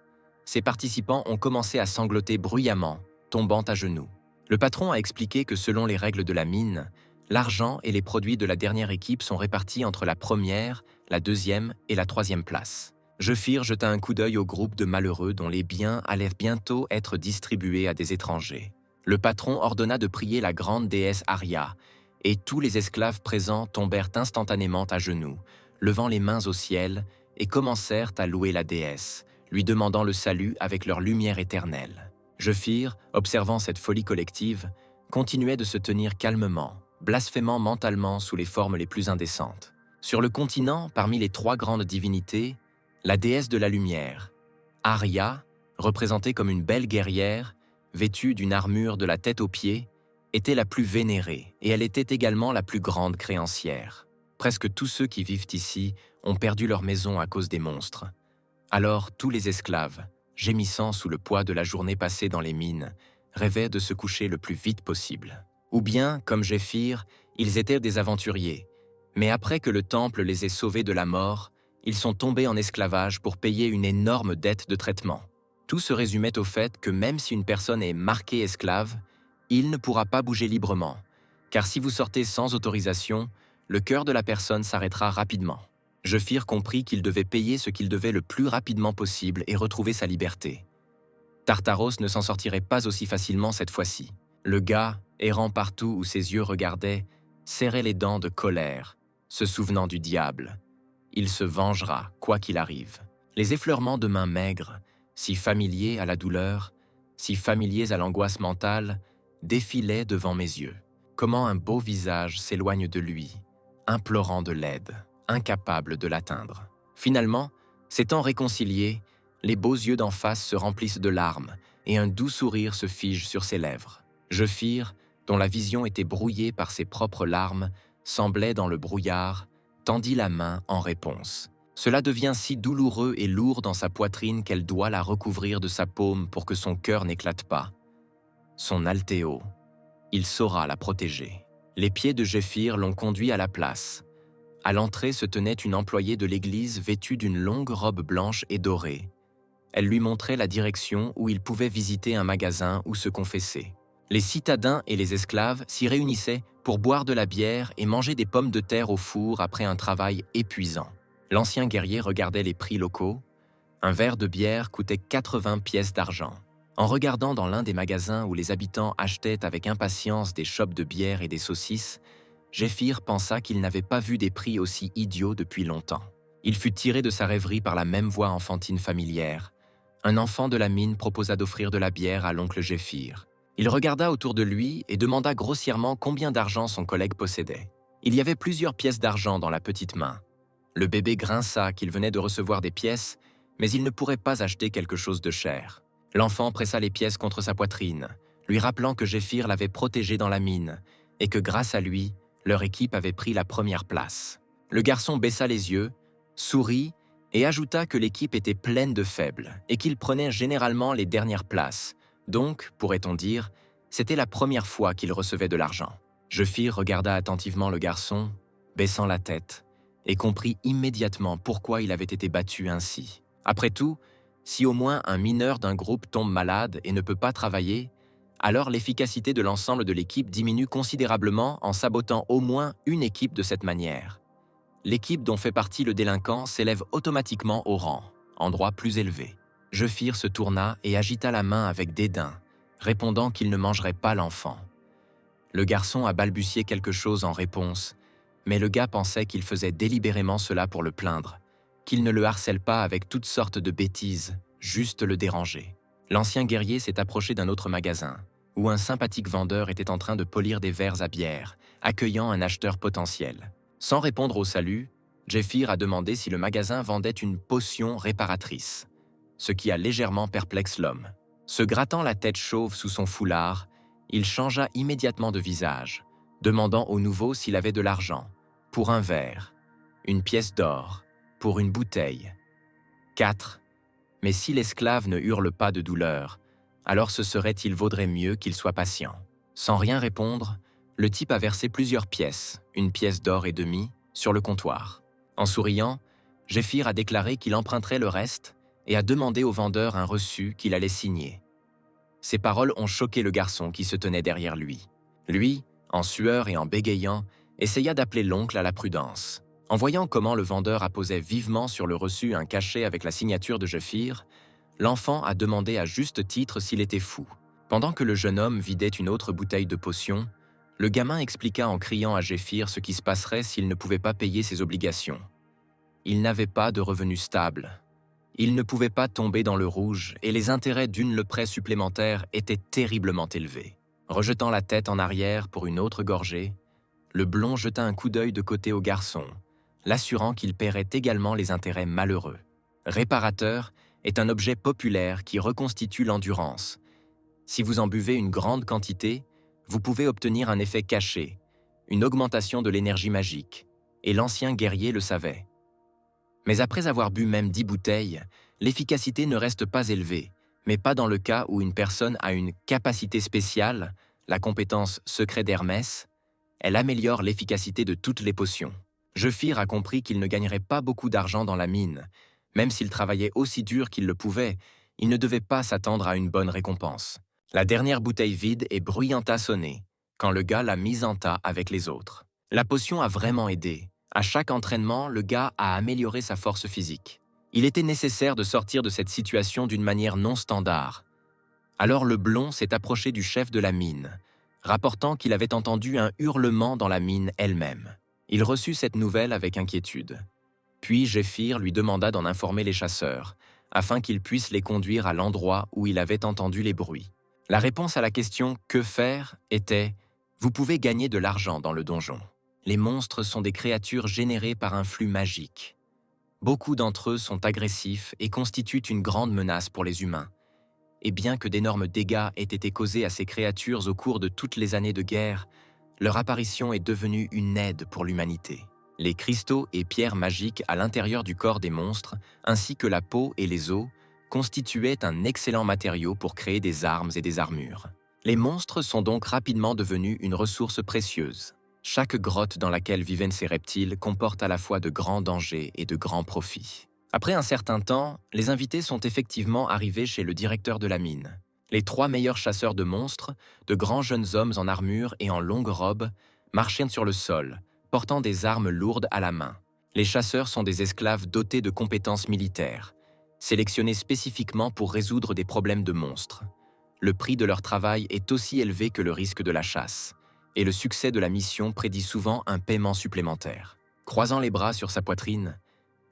Ses participants ont commencé à sangloter bruyamment, tombant à genoux. Le patron a expliqué que selon les règles de la mine, l'argent et les produits de la dernière équipe sont répartis entre la première, la deuxième et la troisième place. Jéphir jeta un coup d'œil au groupe de malheureux dont les biens allaient bientôt être distribués à des étrangers. Le patron ordonna de prier la grande déesse Aria, et tous les esclaves présents tombèrent instantanément à genoux, levant les mains au ciel, et commencèrent à louer la déesse, lui demandant le salut avec leur lumière éternelle. Jéphir, observant cette folie collective, continuait de se tenir calmement, blasphémant mentalement sous les formes les plus indécentes. Sur le continent, parmi les 3 grandes divinités, la déesse de la lumière, Aria, représentée comme une belle guerrière, vêtue d'une armure de la tête aux pieds, était la plus vénérée et elle était également la plus grande créancière. Presque tous ceux qui vivent ici ont perdu leur maison à cause des monstres. Alors tous les esclaves, gémissant sous le poids de la journée passée dans les mines, rêvaient de se coucher le plus vite possible. Ou bien, comme Jéphir, ils étaient des aventuriers, mais après que le temple les ait sauvés de la mort, ils sont tombés en esclavage pour payer une énorme dette de traitement. Tout se résumait au fait que même si une personne est marquée esclave, il ne pourra pas bouger librement, car si vous sortez sans autorisation, le cœur de la personne s'arrêtera rapidement. Jéphir comprit qu'il devait payer ce qu'il devait le plus rapidement possible et retrouver sa liberté. Tartaros ne s'en sortirait pas aussi facilement cette fois-ci. Le gars, errant partout où ses yeux regardaient, serrait les dents de colère, se souvenant du diable. Il se vengera, quoi qu'il arrive. Les effleurements de mains maigres, si familiers à la douleur, si familiers à l'angoisse mentale, défilaient devant mes yeux. Comment un beau visage s'éloigne de lui, implorant de l'aide, incapable de l'atteindre. Finalement, s'étant réconciliés, les beaux yeux d'en face se remplissent de larmes et un doux sourire se fige sur ses lèvres. Jéphir, dont la vision était brouillée par ses propres larmes, semblait dans le brouillard, tendit la main en réponse. Cela devient si douloureux et lourd dans sa poitrine qu'elle doit la recouvrir de sa paume pour que son cœur n'éclate pas. Son Altéo, il saura la protéger. Les pieds de Jéphir l'ont conduit à la place. À l'entrée se tenait une employée de l'église vêtue d'une longue robe blanche et dorée. Elle lui montrait la direction où il pouvait visiter un magasin ou se confesser. Les citadins et les esclaves s'y réunissaient pour boire de la bière et manger des pommes de terre au four après un travail épuisant. L'ancien guerrier regardait les prix locaux. Un verre de bière coûtait 80 pièces d'argent. En regardant dans l'un des magasins où les habitants achetaient avec impatience des chopes de bière et des saucisses, Jéphir pensa qu'il n'avait pas vu des prix aussi idiots depuis longtemps. Il fut tiré de sa rêverie par la même voix enfantine familière. Un enfant de la mine proposa d'offrir de la bière à l'oncle Jéphir. Il regarda autour de lui et demanda grossièrement combien d'argent son collègue possédait. Il y avait plusieurs pièces d'argent dans la petite main. Le bébé grinça qu'il venait de recevoir des pièces, mais il ne pourrait pas acheter quelque chose de cher. L'enfant pressa les pièces contre sa poitrine, lui rappelant que Jéphir l'avait protégé dans la mine et que grâce à lui, leur équipe avait pris la première place. Le garçon baissa les yeux, sourit et ajouta que l'équipe était pleine de faibles et qu'il prenait généralement les dernières places. Donc, pourrait-on dire, c'était la première fois qu'il recevait de l'argent. Jéphir regarda attentivement le garçon, baissant la tête, et comprit immédiatement pourquoi il avait été battu ainsi. Après tout, si au moins un mineur d'un groupe tombe malade et ne peut pas travailler, alors l'efficacité de l'ensemble de l'équipe diminue considérablement en sabotant au moins une équipe de cette manière. L'équipe dont fait partie le délinquant s'élève automatiquement au rang, endroit plus élevé. Jéphir se tourna et agita la main avec dédain, répondant qu'il ne mangerait pas l'enfant. Le garçon a balbutié quelque chose en réponse, mais le gars pensait qu'il faisait délibérément cela pour le plaindre, qu'il ne le harcèle pas avec toutes sortes de bêtises, juste le déranger. L'ancien guerrier s'est approché d'un autre magasin, où un sympathique vendeur était en train de polir des verres à bière, accueillant un acheteur potentiel. Sans répondre au salut, Jéphir a demandé si le magasin vendait une potion réparatrice, ce qui a légèrement perplexe l'homme. Se grattant la tête chauve sous son foulard, il changea immédiatement de visage, demandant au nouveau s'il avait de l'argent, pour un verre, une pièce d'or, pour une bouteille. 4. Mais si l'esclave ne hurle pas de douleur, alors il vaudrait mieux qu'il soit patient. Sans rien répondre, le type a versé plusieurs pièces, une pièce d'or et demie, sur le comptoir. En souriant, Jéphir a déclaré qu'il emprunterait le reste et a demandé au vendeur un reçu qu'il allait signer. Ces paroles ont choqué le garçon qui se tenait derrière lui. Lui, en sueur et en bégayant, essaya d'appeler l'oncle à la prudence. En voyant comment le vendeur apposait vivement sur le reçu un cachet avec la signature de Jéphir, l'enfant a demandé à juste titre s'il était fou. Pendant que le jeune homme vidait une autre bouteille de potion, le gamin expliqua en criant à Jéphir ce qui se passerait s'il ne pouvait pas payer ses obligations. Il n'avait pas de revenus stables. Il ne pouvait pas tomber dans le rouge et les intérêts d'une le prêt supplémentaire étaient terriblement élevés. Rejetant la tête en arrière pour une autre gorgée, le blond jeta un coup d'œil de côté au garçon, l'assurant qu'il paierait également les intérêts malheureux. Réparateur est un objet populaire qui reconstitue l'endurance. Si vous en buvez une grande quantité, vous pouvez obtenir un effet caché, une augmentation de l'énergie magique, et l'ancien guerrier le savait. Mais après avoir bu même 10 bouteilles, l'efficacité ne reste pas élevée, mais pas dans le cas où une personne a une capacité spéciale, la compétence secret d'Hermès, elle améliore l'efficacité de toutes les potions. Jéphir a compris qu'il ne gagnerait pas beaucoup d'argent dans la mine. Même s'il travaillait aussi dur qu'il le pouvait, il ne devait pas s'attendre à une bonne récompense. La dernière bouteille vide et bruyante a sonné, quand le gars l'a mise en tas avec les autres. La potion a vraiment aidé. À chaque entraînement, le gars a amélioré sa force physique. Il était nécessaire de sortir de cette situation d'une manière non standard. Alors le blond s'est approché du chef de la mine, rapportant qu'il avait entendu un hurlement dans la mine elle-même. Il reçut cette nouvelle avec inquiétude. Puis Jéphir lui demanda d'en informer les chasseurs, afin qu'ils puissent les conduire à l'endroit où il avait entendu les bruits. La réponse à la question « Que faire ?» était « Vous pouvez gagner de l'argent dans le donjon. Les monstres sont des créatures générées par un flux magique. Beaucoup d'entre eux sont agressifs et constituent une grande menace pour les humains. Et bien que d'énormes dégâts aient été causés à ces créatures au cours de toutes les années de guerre, leur apparition est devenue une aide pour l'humanité. Les cristaux et pierres magiques à l'intérieur du corps des monstres, ainsi que la peau et les os, constituaient un excellent matériau pour créer des armes et des armures. Les monstres sont donc rapidement devenus une ressource précieuse. Chaque grotte dans laquelle vivaient ces reptiles comporte à la fois de grands dangers et de grands profits. Après un certain temps, les invités sont effectivement arrivés chez le directeur de la mine. Les 3 meilleurs chasseurs de monstres, de grands jeunes hommes en armure et en longues robes, marchaient sur le sol, portant des armes lourdes à la main. Les chasseurs sont des esclaves dotés de compétences militaires, sélectionnés spécifiquement pour résoudre des problèmes de monstres. Le prix de leur travail est aussi élevé que le risque de la chasse, et le succès de la mission prédit souvent un paiement supplémentaire. Croisant les bras sur sa poitrine,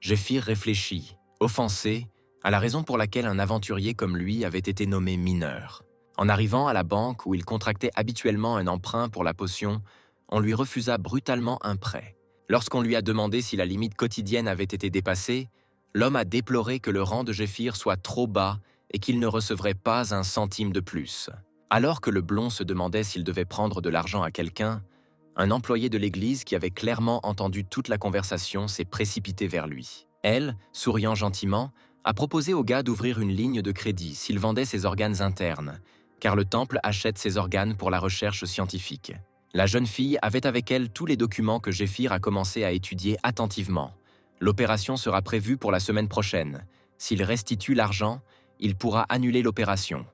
Jéphyr réfléchit, offensé, à la raison pour laquelle un aventurier comme lui avait été nommé mineur. En arrivant à la banque où il contractait habituellement un emprunt pour la potion, on lui refusa brutalement un prêt. Lorsqu'on lui a demandé si la limite quotidienne avait été dépassée, l'homme a déploré que le rang de Jéphyr soit trop bas et qu'il ne recevrait pas un centime de plus. Alors que le blond se demandait s'il devait prendre de l'argent à quelqu'un, un employé de l'église qui avait clairement entendu toute la conversation s'est précipité vers lui. Elle, souriant gentiment, a proposé au gars d'ouvrir une ligne de crédit s'il vendait ses organes internes, car le temple achète ses organes pour la recherche scientifique. La jeune fille avait avec elle tous les documents que Jéphyr a commencé à étudier attentivement. L'opération sera prévue pour la semaine prochaine. S'il restitue l'argent, il pourra annuler l'opération.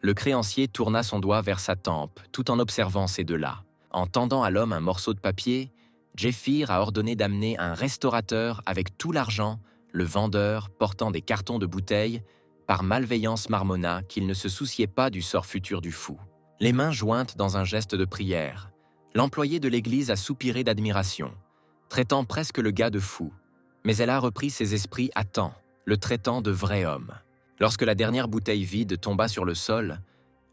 Le créancier tourna son doigt vers sa tempe, tout en observant ces deux-là. En tendant à l'homme un morceau de papier, Jéphyr a ordonné d'amener un restaurateur avec tout l'argent, le vendeur, portant des cartons de bouteilles, par malveillance marmonna qu'il ne se souciait pas du sort futur du fou. Les mains jointes dans un geste de prière, l'employé de l'église a soupiré d'admiration, traitant presque le gars de fou. Mais elle a repris ses esprits à temps, le traitant de vrai homme. Lorsque la dernière bouteille vide tomba sur le sol,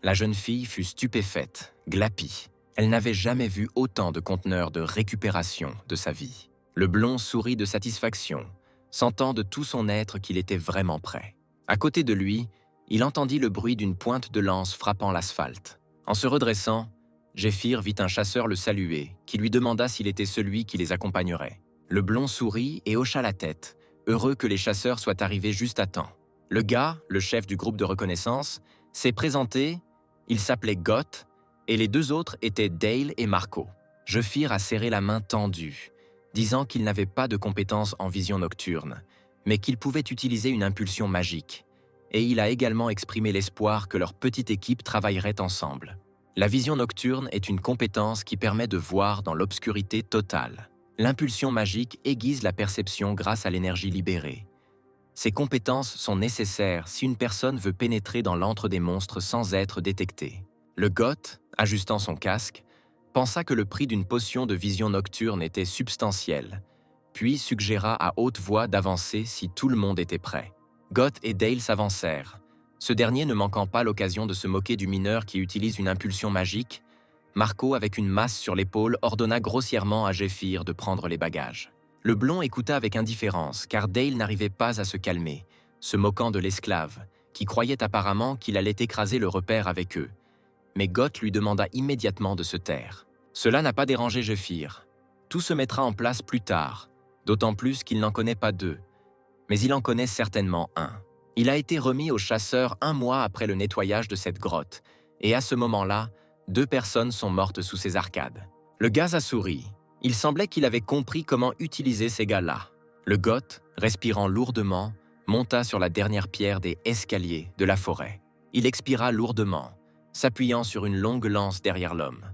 la jeune fille fut stupéfaite, glapie. Elle n'avait jamais vu autant de conteneurs de récupération de sa vie. Le blond sourit de satisfaction, sentant de tout son être qu'il était vraiment prêt. À côté de lui, il entendit le bruit d'une pointe de lance frappant l'asphalte. En se redressant, Jéphyr vit un chasseur le saluer, qui lui demanda s'il était celui qui les accompagnerait. Le blond sourit et hocha la tête, heureux que les chasseurs soient arrivés juste à temps. Le gars, le chef du groupe de reconnaissance, s'est présenté, il s'appelait Goth, et les deux autres étaient Dale et Marco. Jéphyr a serré la main tendue, disant qu'il n'avait pas de compétences en vision nocturne, mais qu'il pouvait utiliser une impulsion magique, et il a également exprimé l'espoir que leur petite équipe travaillerait ensemble. La vision nocturne est une compétence qui permet de voir dans l'obscurité totale. L'impulsion magique aiguise la perception grâce à l'énergie libérée. Ces compétences sont nécessaires si une personne veut pénétrer dans l'antre des monstres sans être détectée. Le Goth, ajustant son casque, pensa que le prix d'une potion de vision nocturne était substantiel, puis suggéra à haute voix d'avancer si tout le monde était prêt. Goth et Dale s'avancèrent, ce dernier ne manquant pas l'occasion de se moquer du mineur qui utilise une impulsion magique. Marco, avec une masse sur l'épaule, ordonna grossièrement à Jéphyr de prendre les bagages. Le blond écouta avec indifférence, car Dale n'arrivait pas à se calmer, se moquant de l'esclave, qui croyait apparemment qu'il allait écraser le repère avec eux. Mais Goth lui demanda immédiatement de se taire. Cela n'a pas dérangé Jéphyr. Tout se mettra en place plus tard, d'autant plus qu'il n'en connaît pas deux. Mais il en connaît certainement un. Il a été remis aux chasseurs 1 mois après le nettoyage de cette grotte, et à ce moment-là, 2 personnes sont mortes sous ces arcades. Le gaz a souri. Il semblait qu'il avait compris comment utiliser ces gars-là. Le Goth, respirant lourdement, monta sur la dernière pierre des escaliers de la forêt. Il expira lourdement, s'appuyant sur une longue lance derrière l'homme.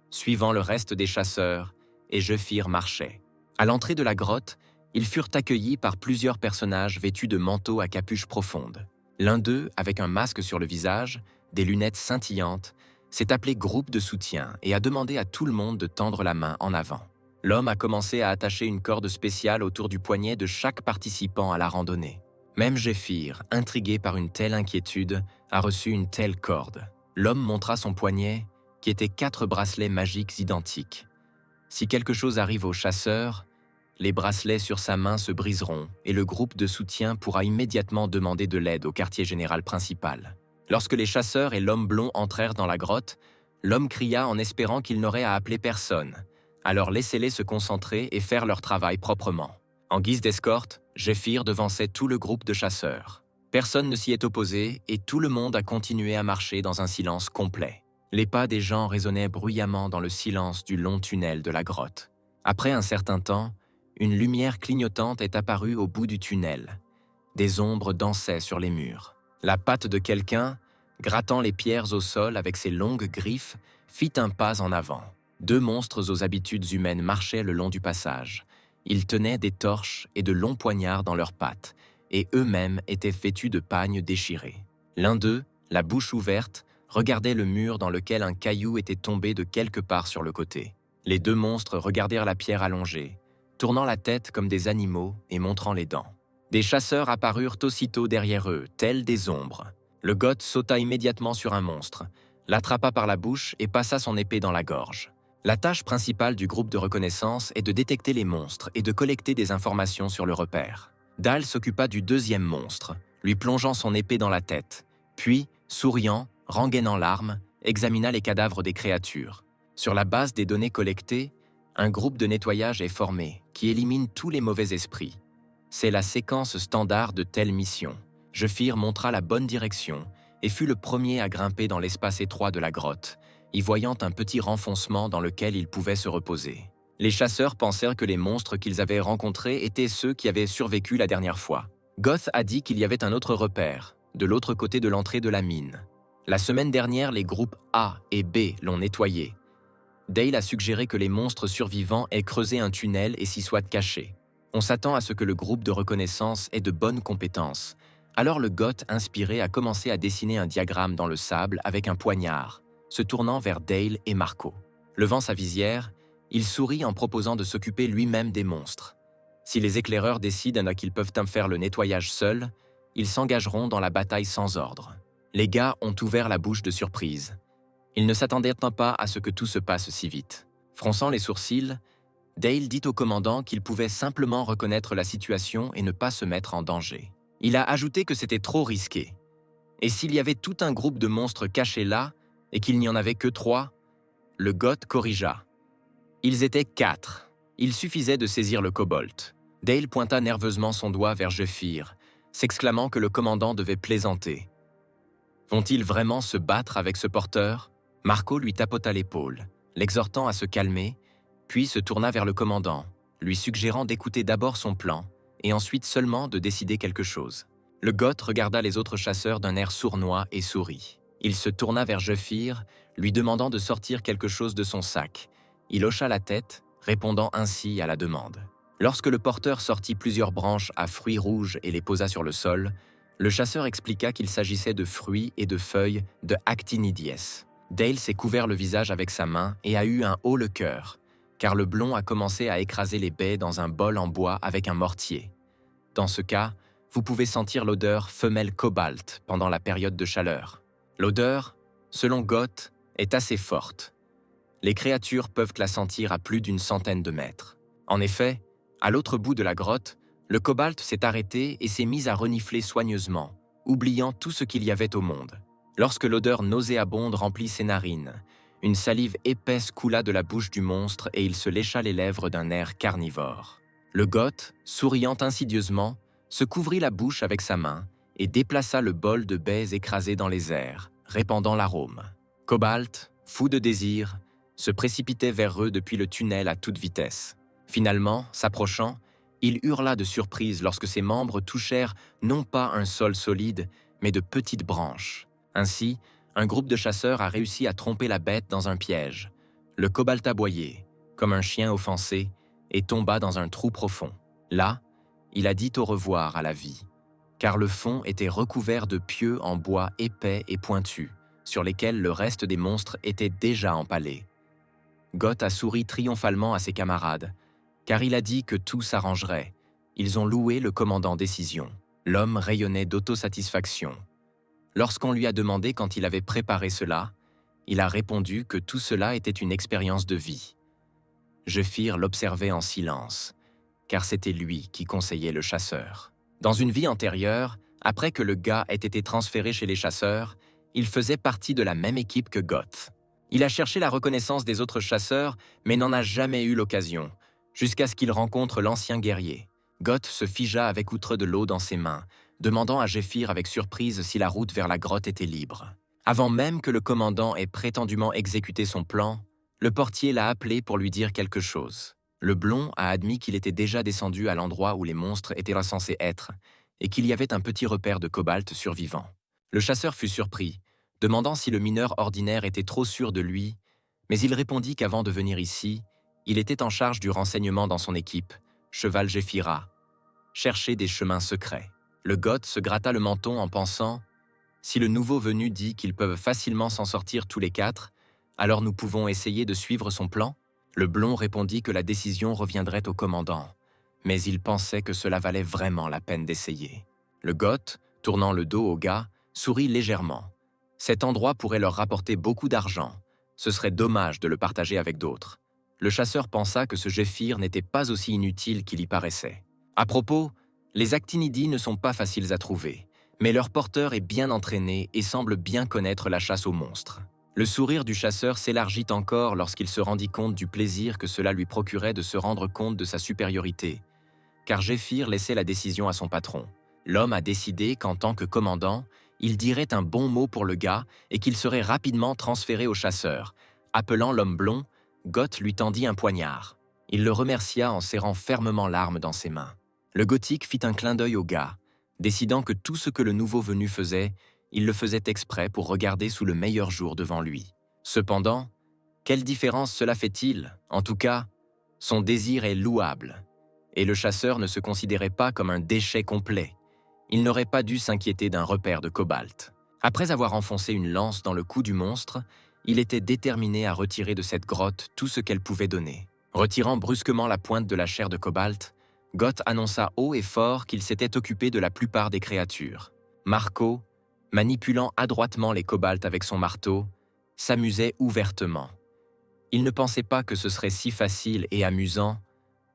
Suivant le reste des chasseurs, et Jéphyr marchait. À l'entrée de la grotte, ils furent accueillis par plusieurs personnages vêtus de manteaux à capuche profonde. L'un d'eux, avec un masque sur le visage, des lunettes scintillantes, s'est appelé groupe de soutien et a demandé à tout le monde de tendre la main en avant. L'homme a commencé à attacher une corde spéciale autour du poignet de chaque participant à la randonnée. Même Jéphyr, intrigué par une telle inquiétude, a reçu une telle corde. L'homme montra son poignet, qui était 4 bracelets magiques identiques. Si quelque chose arrive au chasseur, les bracelets sur sa main se briseront et le groupe de soutien pourra immédiatement demander de l'aide au quartier général principal. Lorsque les chasseurs et l'homme blond entrèrent dans la grotte, l'homme cria en espérant qu'il n'aurait à appeler personne. Alors laissez-les se concentrer et faire leur travail proprement. En guise d'escorte, Jéphyr devançait tout le groupe de chasseurs. Personne ne s'y est opposé et tout le monde a continué à marcher dans un silence complet. Les pas des gens résonnaient bruyamment dans le silence du long tunnel de la grotte. Après un certain temps, une lumière clignotante est apparue au bout du tunnel. Des ombres dansaient sur les murs. La patte de quelqu'un, grattant les pierres au sol avec ses longues griffes, fit un pas en avant. 2 monstres aux habitudes humaines marchaient le long du passage. Ils tenaient des torches et de longs poignards dans leurs pattes, et eux-mêmes étaient vêtus de pagnes déchirés. L'un d'eux, la bouche ouverte, regardait le mur dans lequel un caillou était tombé de quelque part sur le côté. Les 2 monstres regardèrent la pierre allongée, tournant la tête comme des animaux et montrant les dents. Des chasseurs apparurent aussitôt derrière eux, tels des ombres. Le goth sauta immédiatement sur un monstre, l'attrapa par la bouche et passa son épée dans la gorge. La tâche principale du groupe de reconnaissance est de détecter les monstres et de collecter des informations sur le repère. Dahl s'occupa du 2e monstre, lui plongeant son épée dans la tête, puis, souriant, rengainant l'arme, examina les cadavres des créatures. Sur la base des données collectées, un groupe de nettoyage est formé qui élimine tous les mauvais esprits. C'est la séquence standard de telle mission. Jefir montra la bonne direction et fut le premier à grimper dans l'espace étroit de la grotte, y voyant un petit renfoncement dans lequel il pouvait se reposer. Les chasseurs pensèrent que les monstres qu'ils avaient rencontrés étaient ceux qui avaient survécu la dernière fois. Goth a dit qu'il y avait un autre repère, de l'autre côté de l'entrée de la mine. La semaine dernière, les groupes A et B l'ont nettoyé. Dale a suggéré que les monstres survivants aient creusé un tunnel et s'y soient cachés. On s'attend à ce que le groupe de reconnaissance ait de bonnes compétences. Alors le goth inspiré a commencé à dessiner un diagramme dans le sable avec un poignard, se tournant vers Dale et Marco. Levant sa visière, il sourit en proposant de s'occuper lui-même des monstres. Si les éclaireurs décident qu'ils peuvent faire le nettoyage seuls, ils s'engageront dans la bataille sans ordre. Les gars ont ouvert la bouche de surprise. Ils ne s'attendaient pas à ce que tout se passe si vite. Fronçant les sourcils, Dale dit au commandant qu'il pouvait simplement reconnaître la situation et ne pas se mettre en danger. Il a ajouté que c'était trop risqué. Et s'il y avait tout un groupe de monstres cachés là, et qu'il n'y en avait que 3, le goth corrigea. Ils étaient 4. Il suffisait de saisir le kobold. Dale pointa nerveusement son doigt vers Jefir, s'exclamant que le commandant devait plaisanter. Vont-ils vraiment se battre avec ce porteur? Marco lui tapota l'épaule, l'exhortant à se calmer, puis se tourna vers le commandant, lui suggérant d'écouter d'abord son plan et ensuite seulement de décider quelque chose. Le goth regarda les autres chasseurs d'un air sournois et sourit. Il se tourna vers Jefir, lui demandant de sortir quelque chose de son sac. Il hocha la tête, répondant ainsi à la demande. Lorsque le porteur sortit plusieurs branches à fruits rouges et les posa sur le sol, le chasseur expliqua qu'il s'agissait de fruits et de feuilles de Actinidies. Dale s'est couvert le visage avec sa main et a eu un haut-le-cœur, car le blond a commencé à écraser les baies dans un bol en bois avec un mortier. Dans ce cas, vous pouvez sentir l'odeur femelle cobalt pendant la période de chaleur. L'odeur, selon Goth, est assez forte. Les créatures peuvent la sentir à plus d'1 centaine de mètres. En effet, à l'autre bout de la grotte, le cobalt s'est arrêté et s'est mis à renifler soigneusement, oubliant tout ce qu'il y avait au monde. Lorsque l'odeur nauséabonde remplit ses narines, une salive épaisse coula de la bouche du monstre et il se lécha les lèvres d'un air carnivore. Le goth, souriant insidieusement, se couvrit la bouche avec sa main et déplaça le bol de baies écrasé dans les airs, répandant l'arôme. Cobalt, fou de désir, se précipitait vers eux depuis le tunnel à toute vitesse. Finalement, s'approchant, il hurla de surprise lorsque ses membres touchèrent non pas un sol solide, mais de petites branches. Ainsi, un groupe de chasseurs a réussi à tromper la bête dans un piège. Le cobalt aboyait, comme un chien offensé, et tomba dans un trou profond. Là, il a dit au revoir à la vie, car le fond était recouvert de pieux en bois épais et pointus, sur lesquels le reste des monstres était déjà empalé. Goth a souri triomphalement à ses camarades, car il a dit que tout s'arrangerait. Ils ont loué le commandant Décision. L'homme rayonnait d'autosatisfaction. Lorsqu'on lui a demandé quand il avait préparé cela, il a répondu que tout cela était une expérience de vie. Jefir l'observait en silence, car c'était lui qui conseillait le chasseur. Dans une vie antérieure, après que le gars ait été transféré chez les chasseurs, il faisait partie de la même équipe que Goth. Il a cherché la reconnaissance des autres chasseurs, mais n'en a jamais eu l'occasion, jusqu'à ce qu'il rencontre l'ancien guerrier. Goth se figea avec outre de l'eau dans ses mains, demandant à Jefir avec surprise si la route vers la grotte était libre. Avant même que le commandant ait prétendument exécuté son plan, le portier l'a appelé pour lui dire quelque chose. Le blond a admis qu'il était déjà descendu à l'endroit où les monstres étaient censés être, et qu'il y avait un petit repère de cobalt survivant. Le chasseur fut surpris, demandant si le mineur ordinaire était trop sûr de lui, Mais il répondit qu'avant de venir ici, il était en charge du renseignement dans son équipe, cheval Jéphira, chercher des chemins secrets. Le Goth se gratta le menton en pensant « Si le nouveau venu dit qu'ils peuvent facilement s'en sortir tous les quatre, alors nous pouvons essayer de suivre son plan ?» Le blond répondit que la décision reviendrait au commandant, mais il pensait que cela valait vraiment la peine d'essayer. Le Goth, tournant le dos au gars, sourit légèrement. Cet endroit pourrait leur rapporter beaucoup d'argent. Ce serait dommage de le partager avec d'autres. Le chasseur pensa que ce Jéphir n'était pas aussi inutile qu'il y paraissait. À propos, les actinidies ne sont pas faciles à trouver, mais leur porteur est bien entraîné et semble bien connaître la chasse aux monstres. Le sourire du chasseur s'élargit encore lorsqu'il se rendit compte du plaisir que cela lui procurait de se rendre compte de sa supériorité, car Jéphir laissait la décision à son patron. L'homme a décidé qu'en tant que commandant, il dirait un bon mot pour le gars et qu'il serait rapidement transféré au chasseur. Appelant l'homme blond, Goth lui tendit un poignard. Il le remercia en serrant fermement l'arme dans ses mains. Le gothique fit un clin d'œil au gars, décidant que tout ce que le nouveau venu faisait, il le faisait exprès pour regarder sous le meilleur jour devant lui. Cependant, quelle différence cela fait-il? En tout cas, son désir est louable. Et le chasseur ne se considérait pas comme un déchet complet. Il n'aurait pas dû s'inquiéter d'un repère de cobalt. Après avoir enfoncé une lance dans le cou du monstre, il était déterminé à retirer de cette grotte tout ce qu'elle pouvait donner. Retirant brusquement la pointe de la chair de cobalt, Goth annonça haut et fort qu'il s'était occupé de la plupart des créatures. Marco, manipulant adroitement les cobalts avec son marteau, s'amusait ouvertement. Il ne pensait pas que ce serait si facile et amusant.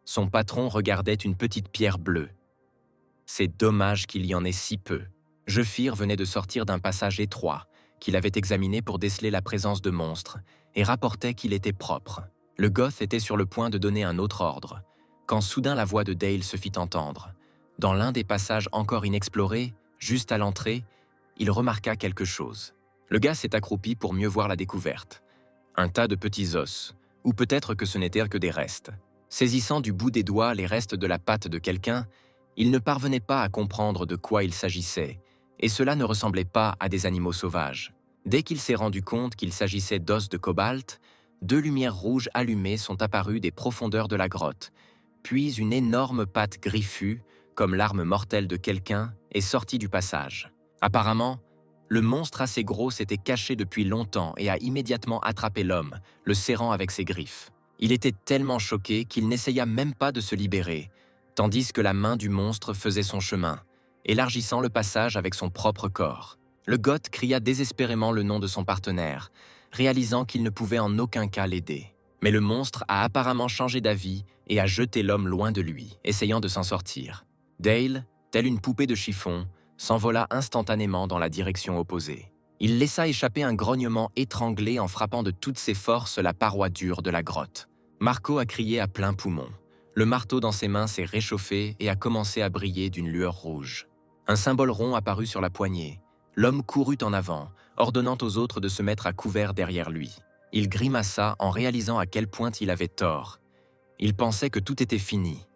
Son patron regardait une petite pierre bleue. C'est dommage qu'il y en ait si peu. Jéphir venait de sortir d'un passage étroit, qu'il avait examiné pour déceler la présence de monstres, et rapportait qu'il était propre. Le Goth était sur le point de donner un autre ordre, quand soudain la voix de Dale se fit entendre. Dans l'un des passages encore inexplorés, juste à l'entrée, il remarqua quelque chose. Le gars s'est accroupi pour mieux voir la découverte. Un tas de petits os, ou peut-être que ce n'étaient que des restes. Saisissant du bout des doigts les restes de la patte de quelqu'un, il ne parvenait pas à comprendre de quoi il s'agissait, et cela ne ressemblait pas à des animaux sauvages. Dès qu'il s'est rendu compte qu'il s'agissait d'os de cobalt, 2 lumières rouges allumées sont apparues des profondeurs de la grotte, puis une énorme patte griffue, comme l'arme mortelle de quelqu'un, est sortie du passage. Apparemment, le monstre assez gros s'était caché depuis longtemps et a immédiatement attrapé l'homme, le serrant avec ses griffes. Il était tellement choqué qu'il n'essaya même pas de se libérer, tandis que la main du monstre faisait son chemin, élargissant le passage avec son propre corps. Le Goth cria désespérément le nom de son partenaire, réalisant qu'il ne pouvait en aucun cas l'aider. Mais le monstre a apparemment changé d'avis et a jeté l'homme loin de lui, essayant de s'en sortir. Dale, telle une poupée de chiffon, s'envola instantanément dans la direction opposée. Il laissa échapper un grognement étranglé en frappant de toutes ses forces la paroi dure de la grotte. Marco a crié à plein poumon. Le marteau dans ses mains s'est réchauffé et a commencé à briller d'une lueur rouge. Un symbole rond apparut sur la poignée. L'homme courut en avant, ordonnant aux autres de se mettre à couvert derrière lui. Il grimaça en réalisant à quel point il avait tort. Il pensait que tout était fini.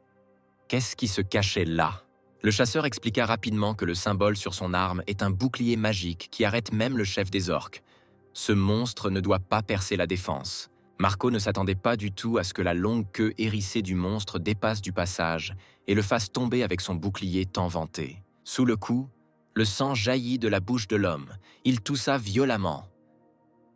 Qu'est-ce qui se cachait là? Le chasseur expliqua rapidement que le symbole sur son arme est un bouclier magique qui arrête même le chef des orques. Ce monstre ne doit pas percer la défense. Marco ne s'attendait pas du tout à ce que la longue queue hérissée du monstre dépasse du passage et le fasse tomber avec son bouclier tant vanté. Sous le coup, le sang jaillit de la bouche de l'homme. Il toussa violemment.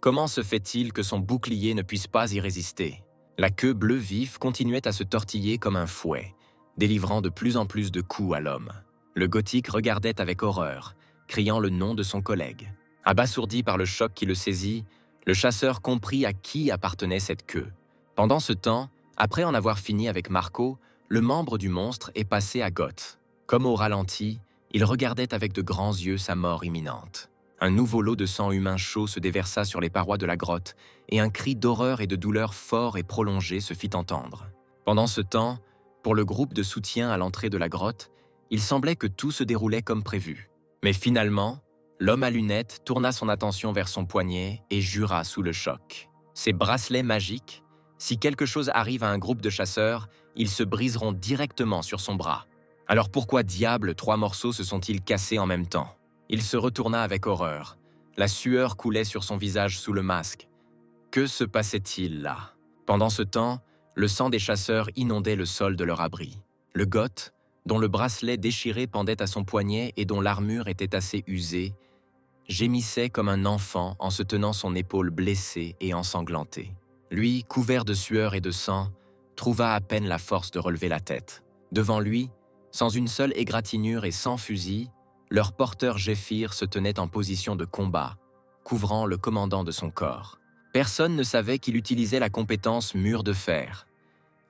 Comment se fait-il que son bouclier ne puisse pas y résister? La queue bleue vif continuait à se tortiller comme un fouet, délivrant de plus en plus de coups à l'homme. Le gothique regardait avec horreur, criant le nom de son collègue. Abasourdi par le choc qui le saisit, le chasseur comprit à qui appartenait cette queue. Pendant ce temps, après en avoir fini avec Marco, le membre du monstre est passé à Goth. Comme au ralenti, il regardait avec de grands yeux sa mort imminente. Un nouveau lot de sang humain chaud se déversa sur les parois de la grotte, et un cri d'horreur et de douleur fort et prolongé se fit entendre. Pendant ce temps, pour le groupe de soutien à l'entrée de la grotte, il semblait que tout se déroulait comme prévu. Mais finalement, l'homme à lunettes tourna son attention vers son poignet et jura sous le choc. Ces bracelets magiques, si quelque chose arrive à un groupe de chasseurs, ils se briseront directement sur son bras. Alors pourquoi diable 3 morceaux se sont-ils cassés en même temps? Il se retourna avec horreur. La sueur coulait sur son visage sous le masque. Que se passait-il là? Pendant ce temps, le sang des chasseurs inondait le sol de leur abri. Le Goth, dont le bracelet déchiré pendait à son poignet et dont l'armure était assez usée, gémissait comme un enfant en se tenant son épaule blessée et ensanglantée. Lui, couvert de sueur et de sang, trouva à peine la force de relever la tête. Devant lui, sans une seule égratignure et sans fusil, leur porteur Géphir se tenait en position de combat, couvrant le commandant de son corps. Personne ne savait qu'il utilisait la compétence mur de fer.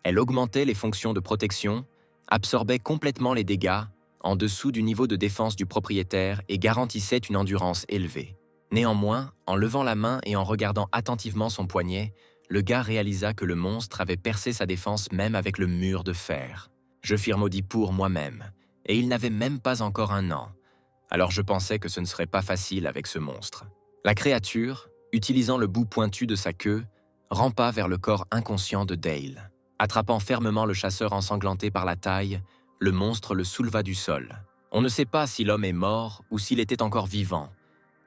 Elle augmentait les fonctions de protection, absorbait complètement les dégâts, en dessous du niveau de défense du propriétaire et garantissait une endurance élevée. Néanmoins, en levant la main et en regardant attentivement son poignet, le gars réalisa que le monstre avait percé sa défense même avec le mur de fer. Je firmaudis pour moi-même, et il n'avait même pas encore 1 an. Alors je pensais que ce ne serait pas facile avec ce monstre. La créature, utilisant le bout pointu de sa queue, rampa vers le corps inconscient de Dale. Attrapant fermement le chasseur ensanglanté par la taille, le monstre le souleva du sol. On ne sait pas si l'homme est mort ou s'il était encore vivant,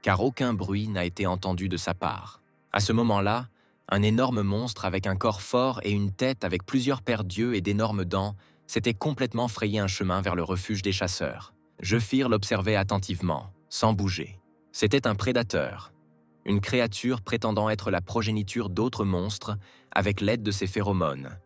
car aucun bruit n'a été entendu de sa part. À ce moment-là, un énorme monstre avec un corps fort et une tête avec plusieurs paires d'yeux et d'énormes dents s'était complètement frayé un chemin vers le refuge des chasseurs. Géphir l'observait attentivement, sans bouger. C'était un prédateur, une créature prétendant être la progéniture d'autres monstres avec l'aide de ses phéromones.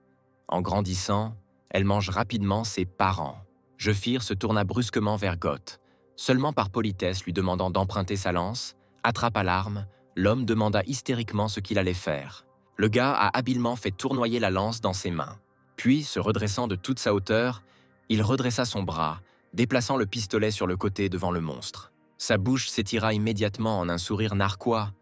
En grandissant, elle mange rapidement ses parents. Géphir se tourna brusquement vers Goth. Seulement par politesse lui demandant d'emprunter sa lance, attrapa l'arme, l'homme demanda hystériquement ce qu'il allait faire. Le gars a habilement fait tournoyer la lance dans ses mains. Puis, se redressant de toute sa hauteur, il redressa son bras, déplaçant le pistolet sur le côté devant le monstre. Sa bouche s'étira immédiatement en un sourire narquois.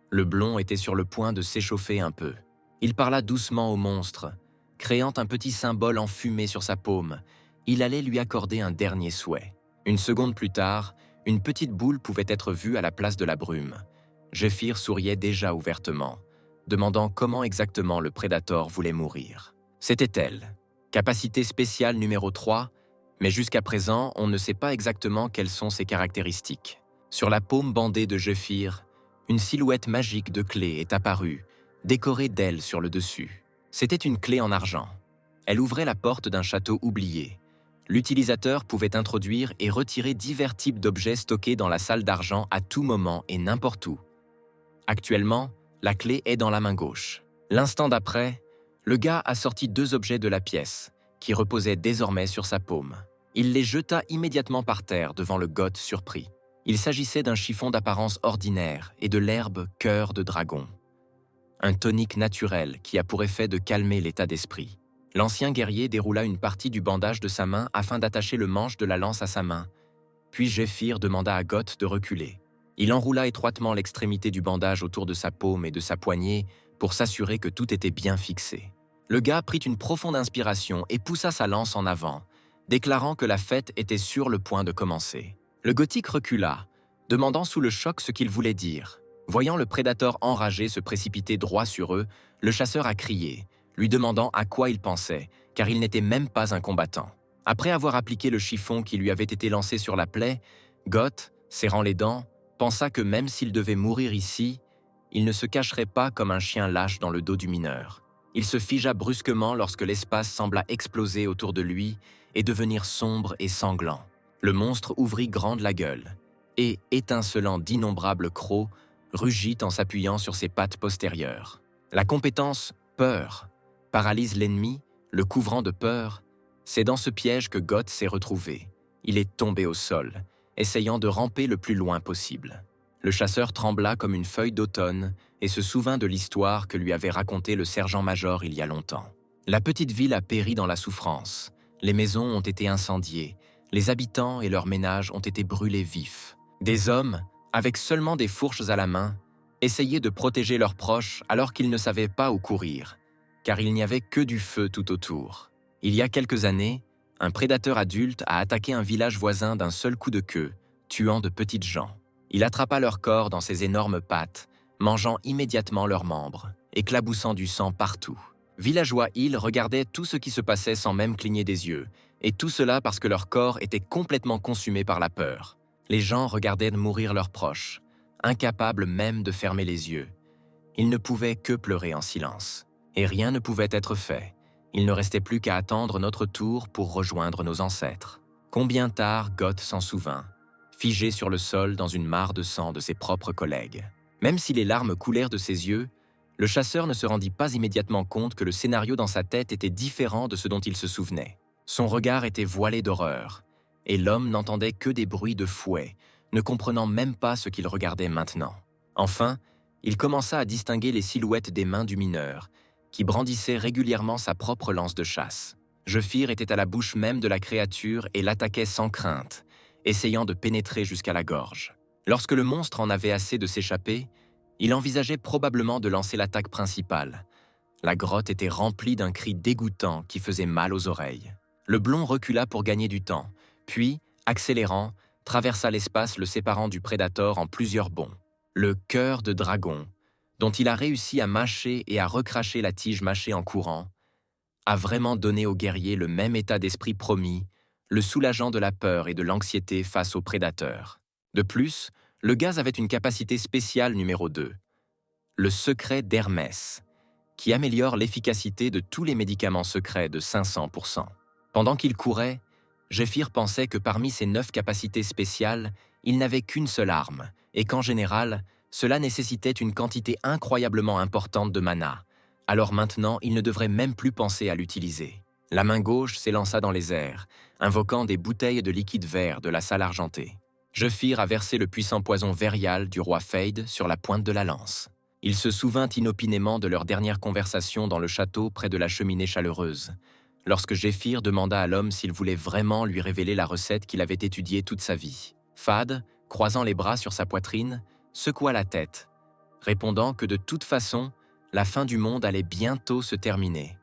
Le blond était sur le point de s'échauffer un peu. Il parla doucement au monstre, créant un petit symbole enfumé sur sa paume. Il allait lui accorder un dernier souhait. Une seconde plus tard, une petite boule pouvait être vue à la place de la brume. Géphir souriait déjà ouvertement, demandant comment exactement le prédateur voulait mourir. C'était elle, capacité spéciale numéro 3, mais jusqu'à présent, on ne sait pas exactement quelles sont ses caractéristiques. Sur la paume bandée de Géphir, une silhouette magique de clé est apparue, décorée d'ailes sur le dessus. C'était une clé en argent. Elle ouvrait la porte d'un château oublié. L'utilisateur pouvait introduire et retirer divers types d'objets stockés dans la salle d'argent à tout moment et n'importe où. Actuellement, la clé est dans la main gauche. L'instant d'après, le gars a sorti 2 objets de la pièce, qui reposaient désormais sur sa paume. Il les jeta immédiatement par terre devant le Goth surpris. Il s'agissait d'un chiffon d'apparence ordinaire et de l'herbe cœur de dragon. Un tonique naturel qui a pour effet de calmer l'état d'esprit. L'ancien guerrier déroula une partie du bandage de sa main afin d'attacher le manche de la lance à sa main. Puis Géphir demanda à Goth de reculer. Il enroula étroitement l'extrémité du bandage autour de sa paume et de sa poignée pour s'assurer que tout était bien fixé. Le gars prit une profonde inspiration et poussa sa lance en avant, déclarant que la fête était sur le point de commencer. Le gothique recula, demandant sous le choc ce qu'il voulait dire. Voyant le prédateur enragé se précipiter droit sur eux, le chasseur a crié, lui demandant à quoi il pensait, car il n'était même pas un combattant. Après avoir appliqué le chiffon qui lui avait été lancé sur la plaie, Goth, serrant les dents, pensa que même s'il devait mourir ici, il ne se cacherait pas comme un chien lâche dans le dos du mineur. Il se figea brusquement lorsque l'espace sembla exploser autour de lui et devenir sombre et sanglant. Le monstre ouvrit grande la gueule et, étincelant d'innombrables crocs, rugit en s'appuyant sur ses pattes postérieures. La compétence « peur » paralyse l'ennemi, le couvrant de peur. C'est dans ce piège que Goth s'est retrouvé. Il est tombé au sol, essayant de ramper le plus loin possible. Le chasseur trembla comme une feuille d'automne et se souvint de l'histoire que lui avait racontée le sergent-major il y a longtemps. La petite ville a péri dans la souffrance. Les maisons ont été incendiées. Les habitants et leurs ménages ont été brûlés vifs. Des hommes, avec seulement des fourches à la main, essayaient de protéger leurs proches alors qu'ils ne savaient pas où courir, car il n'y avait que du feu tout autour. Il y a quelques années, un prédateur adulte a attaqué un village voisin d'un seul coup de queue, tuant de petites gens. Il attrapa leur corps dans ses énormes pattes, mangeant immédiatement leurs membres, éclaboussant du sang partout. Villageois Hill regardaient tout ce qui se passait sans même cligner des yeux, et tout cela parce que leur corps était complètement consumé par la peur. Les gens regardaient mourir leurs proches, incapables même de fermer les yeux. Il ne pouvait que pleurer en silence. Et rien ne pouvait être fait. Il ne restait plus qu'à attendre notre tour pour rejoindre nos ancêtres. Combien tard Goth s'en souvint, figé sur le sol dans une mare de sang de ses propres collègues. Même si les larmes coulèrent de ses yeux, le chasseur ne se rendit pas immédiatement compte que le scénario dans sa tête était différent de ce dont il se souvenait. Son regard était voilé d'horreur, et l'homme n'entendait que des bruits de fouet, ne comprenant même pas ce qu'il regardait maintenant. Enfin, il commença à distinguer les silhouettes des mains du mineur, qui brandissait régulièrement sa propre lance de chasse. Jefir était à la bouche même de la créature et l'attaquait sans crainte, essayant de pénétrer jusqu'à la gorge. Lorsque le monstre en avait assez de s'échapper, il envisageait probablement de lancer l'attaque principale. La grotte était remplie d'un cri dégoûtant qui faisait mal aux oreilles. Le blond recula pour gagner du temps, puis, accélérant, traversa l'espace le séparant du prédateur en plusieurs bonds. Le cœur de dragon, dont il a réussi à mâcher et à recracher la tige mâchée en courant, a vraiment donné au guerrier le même état d'esprit promis, le soulageant de la peur et de l'anxiété face au prédateur. De plus, le gaz avait une capacité spéciale numéro 2, le secret d'Hermès, qui améliore l'efficacité de tous les médicaments secrets de 500%. Pendant qu'il courait, Jefir pensait que parmi ses 9 capacités spéciales, il n'avait qu'une seule arme, et qu'en général, cela nécessitait une quantité incroyablement importante de mana. Alors maintenant, il ne devrait même plus penser à l'utiliser. La main gauche s'élança dans les airs, invoquant des bouteilles de liquide vert de la salle argentée. Jefir a versé le puissant poison verial du roi Fade sur la pointe de la lance. Il se souvint inopinément de leur dernière conversation dans le château près de la cheminée chaleureuse, lorsque Jefir demanda à l'homme s'il voulait vraiment lui révéler la recette qu'il avait étudiée toute sa vie. Fade, croisant les bras sur sa poitrine, secoua la tête, répondant que de toute façon, la fin du monde allait bientôt se terminer.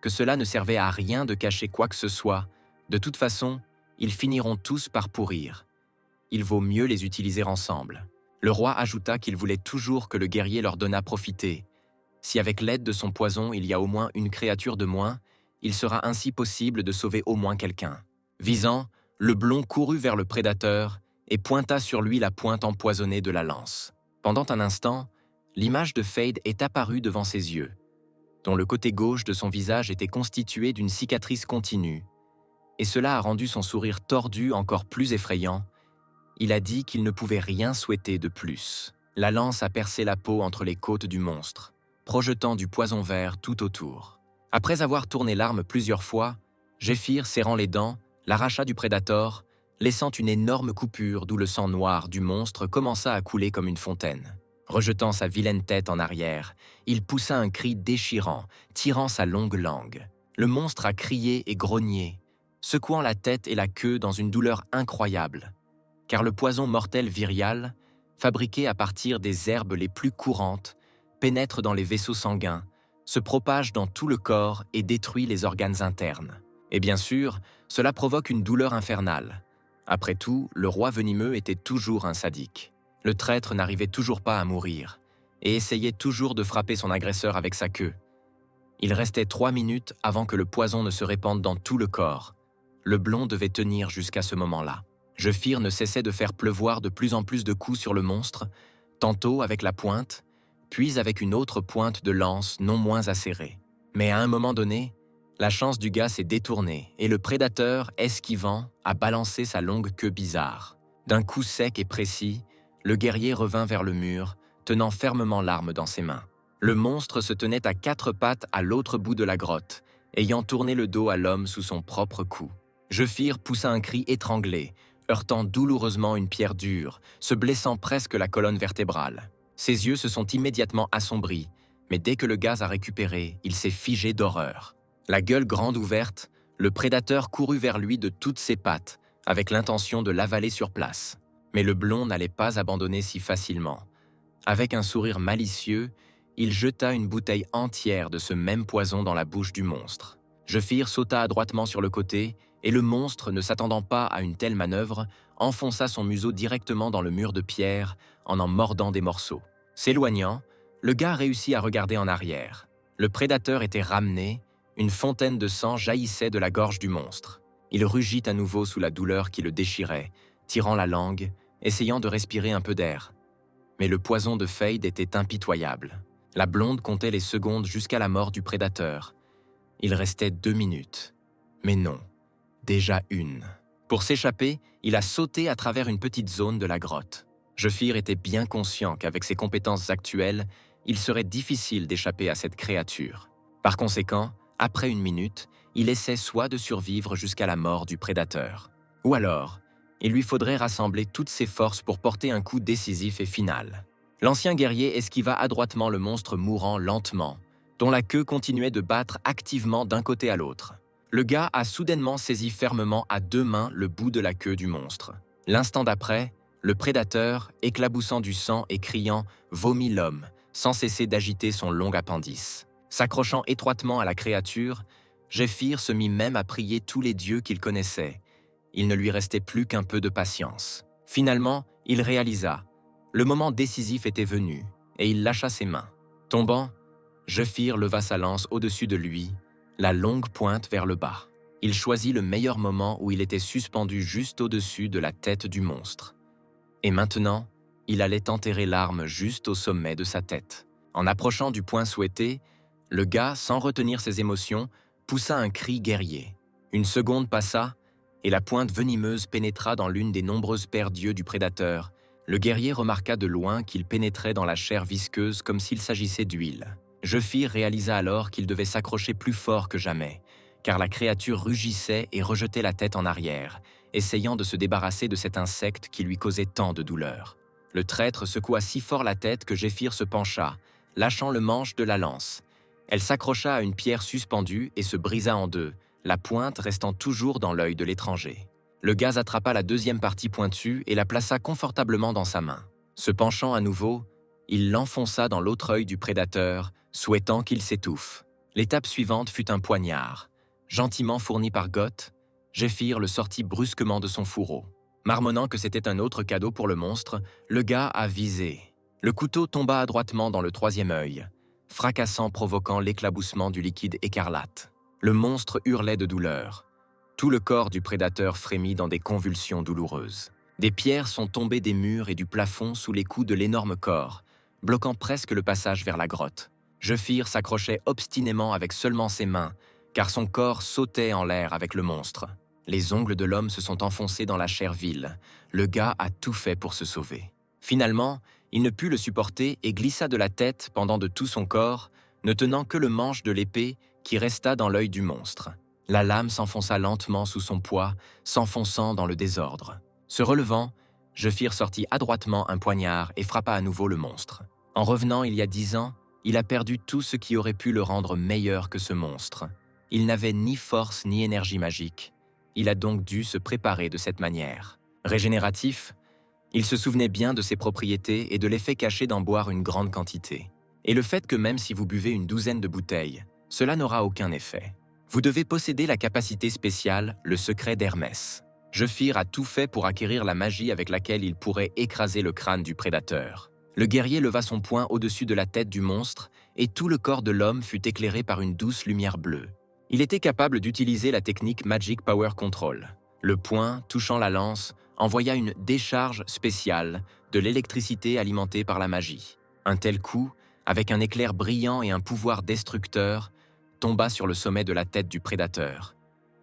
Que cela ne servait à rien de cacher quoi que ce soit, de toute façon, ils finiront tous par pourrir. Il vaut mieux les utiliser ensemble. Le roi ajouta qu'il voulait toujours que le guerrier leur donnât profiter. Si avec l'aide de son poison il y a au moins une créature de moins, il sera ainsi possible de sauver au moins quelqu'un. Visant, le blond courut vers le prédateur et pointa sur lui la pointe empoisonnée de la lance. Pendant un instant, l'image de Fade est apparue devant ses yeux, dont le côté gauche de son visage était constitué d'une cicatrice continue, et cela a rendu son sourire tordu encore plus effrayant. Il a dit qu'il ne pouvait rien souhaiter de plus. La lance a percé la peau entre les côtes du monstre, projetant du poison vert tout autour. Après avoir tourné l'arme plusieurs fois, Jefir, serrant les dents, l'arracha du prédateur, laissant une énorme coupure d'où le sang noir du monstre commença à couler comme une fontaine. Rejetant sa vilaine tête en arrière, il poussa un cri déchirant, tirant sa longue langue. Le monstre a crié et grogné, secouant la tête et la queue dans une douleur incroyable, car le poison mortel virial, fabriqué à partir des herbes les plus courantes, pénètre dans les vaisseaux sanguins, se propage dans tout le corps et détruit les organes internes. Et bien sûr, cela provoque une douleur infernale. Après tout, le roi venimeux était toujours un sadique. Le traître n'arrivait toujours pas à mourir et essayait toujours de frapper son agresseur avec sa queue. Il restait 3 minutes avant que le poison ne se répande dans tout le corps. Le blond devait tenir jusqu'à ce moment-là. Jefir ne cessait de faire pleuvoir de plus en plus de coups sur le monstre, tantôt avec la pointe, puis avec une autre pointe de lance non moins acérée. Mais à un moment donné, la chance du gars s'est détournée et le prédateur, esquivant, a balancé sa longue queue bizarre. D'un coup sec et précis, le guerrier revint vers le mur, tenant fermement l'arme dans ses mains. Le monstre se tenait à 4 pattes à l'autre bout de la grotte, ayant tourné le dos à l'homme sous son propre coup. Jefir poussa un cri étranglé, heurtant douloureusement une pierre dure, se blessant presque la colonne vertébrale. Ses yeux se sont immédiatement assombris, mais dès que le gaz a récupéré, il s'est figé d'horreur. La gueule grande ouverte, le prédateur courut vers lui de toutes ses pattes, avec l'intention de l'avaler sur place. Mais le blond n'allait pas abandonner si facilement. Avec un sourire malicieux, il jeta une bouteille entière de ce même poison dans la bouche du monstre. Jefir sauta adroitement sur le côté, et le monstre, ne s'attendant pas à une telle manœuvre, enfonça son museau directement dans le mur de pierre en mordant des morceaux. S'éloignant, le gars réussit à regarder en arrière. Le prédateur était ramené, une fontaine de sang jaillissait de la gorge du monstre. Il rugit à nouveau sous la douleur qui le déchirait, tirant la langue, essayant de respirer un peu d'air. Mais le poison de Fade était impitoyable. La blonde comptait les secondes jusqu'à la mort du prédateur. Il restait 2 minutes. Mais non, déjà 1. Pour s'échapper, il a sauté à travers une petite zone de la grotte. Jefir était bien conscient qu'avec ses compétences actuelles, il serait difficile d'échapper à cette créature. Par conséquent, après 1 minute, il essaie soit de survivre jusqu'à la mort du prédateur, ou alors, il lui faudrait rassembler toutes ses forces pour porter un coup décisif et final. L'ancien guerrier esquiva adroitement le monstre mourant lentement, dont la queue continuait de battre activement d'un côté à l'autre. Le gars a soudainement saisi fermement à 2 mains le bout de la queue du monstre. L'instant d'après, le prédateur, éclaboussant du sang et criant « vomit l'homme », sans cesser d'agiter son long appendice. S'accrochant étroitement à la créature, Jefir se mit même à prier tous les dieux qu'il connaissait. Il ne lui restait plus qu'un peu de patience. Finalement, il réalisa. Le moment décisif était venu, et il lâcha ses mains. Tombant, Jefir leva sa lance au-dessus de lui, la longue pointe vers le bas. Il choisit le meilleur moment où il était suspendu juste au-dessus de la tête du monstre. Et maintenant, il allait enterrer l'arme juste au sommet de sa tête. En approchant du point souhaité, le gars, sans retenir ses émotions, poussa un cri guerrier. 1 seconde passa, et la pointe venimeuse pénétra dans l'une des nombreuses paires d'yeux du prédateur. Le guerrier remarqua de loin qu'il pénétrait dans la chair visqueuse comme s'il s'agissait d'huile. Jefir réalisa alors qu'il devait s'accrocher plus fort que jamais, car la créature rugissait et rejetait la tête en arrière, essayant de se débarrasser de cet insecte qui lui causait tant de douleur. Le traître secoua si fort la tête que Jefir se pencha, lâchant le manche de la lance. Elle s'accrocha à une pierre suspendue et se brisa en 2, la pointe restant toujours dans l'œil de l'étranger. Le gaz attrapa la 2e partie pointue et la plaça confortablement dans sa main. Se penchant à nouveau, il l'enfonça dans l'autre œil du prédateur, souhaitant qu'il s'étouffe. L'étape suivante fut un poignard. Gentiment fourni par Goth, Jefir le sortit brusquement de son fourreau. Marmonnant que c'était un autre cadeau pour le monstre, le gars a visé. Le couteau tomba adroitement dans le 3e œil, fracassant provoquant l'éclaboussement du liquide écarlate. Le monstre hurlait de douleur. Tout le corps du prédateur frémit dans des convulsions douloureuses. Des pierres sont tombées des murs et du plafond sous les coups de l'énorme corps, bloquant presque le passage vers la grotte. Jefir s'accrochait obstinément avec seulement ses mains, car son corps sautait en l'air avec le monstre. Les ongles de l'homme se sont enfoncés dans la chair vile. Le gars a tout fait pour se sauver. Finalement, il ne put le supporter et glissa de la tête pendant de tout son corps, ne tenant que le manche de l'épée qui resta dans l'œil du monstre. La lame s'enfonça lentement sous son poids, s'enfonçant dans le désordre. Se relevant, Jefir sortit adroitement un poignard et frappa à nouveau le monstre. En revenant il y a 10 ans, il a perdu tout ce qui aurait pu le rendre meilleur que ce monstre. Il n'avait ni force ni énergie magique. Il a donc dû se préparer de cette manière. Régénératif, il se souvenait bien de ses propriétés et de l'effet caché d'en boire une grande quantité. Et le fait que même si vous buvez une 12aine de bouteilles, cela n'aura aucun effet. Vous devez posséder la capacité spéciale, le secret d'Hermès. Jefir a tout fait pour acquérir la magie avec laquelle il pourrait écraser le crâne du prédateur. Le guerrier leva son poing au-dessus de la tête du monstre et tout le corps de l'homme fut éclairé par une douce lumière bleue. Il était capable d'utiliser la technique Magic Power Control. Le poing, touchant la lance, envoya une décharge spéciale de l'électricité alimentée par la magie. Un tel coup, avec un éclair brillant et un pouvoir destructeur, tomba sur le sommet de la tête du prédateur.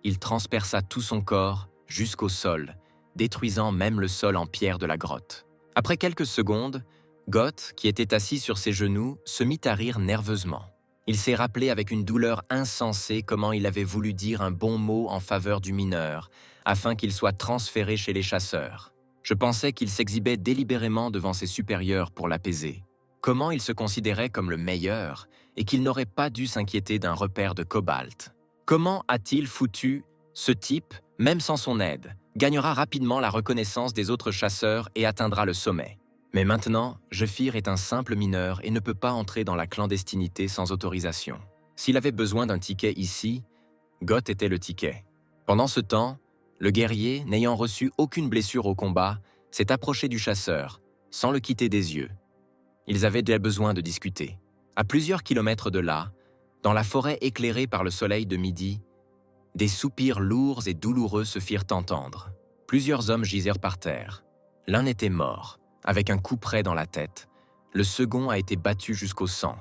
Il transperça tout son corps jusqu'au sol, détruisant même le sol en pierre de la grotte. Après quelques secondes, Goth, qui était assis sur ses genoux, se mit à rire nerveusement. Il s'est rappelé avec une douleur insensée comment il avait voulu dire un bon mot en faveur du mineur, afin qu'il soit transféré chez les chasseurs. Je pensais qu'il s'exhibait délibérément devant ses supérieurs pour l'apaiser. Comment il se considérait comme le meilleur et qu'il n'aurait pas dû s'inquiéter d'un repère de cobalt. Comment a-t-il foutu ce type, même sans son aide, gagnera rapidement la reconnaissance des autres chasseurs et atteindra le sommet. Mais maintenant, Jefir est un simple mineur et ne peut pas entrer dans la clandestinité sans autorisation. S'il avait besoin d'un ticket ici, Goth était le ticket. Pendant ce temps, le guerrier, n'ayant reçu aucune blessure au combat, s'est approché du chasseur, sans le quitter des yeux. Ils avaient déjà besoin de discuter. À plusieurs kilomètres de là, dans la forêt éclairée par le soleil de midi, des soupirs lourds et douloureux se firent entendre. Plusieurs hommes gisèrent par terre. L'un était mort, avec un coup près dans la tête. Le second a été battu jusqu'au sang.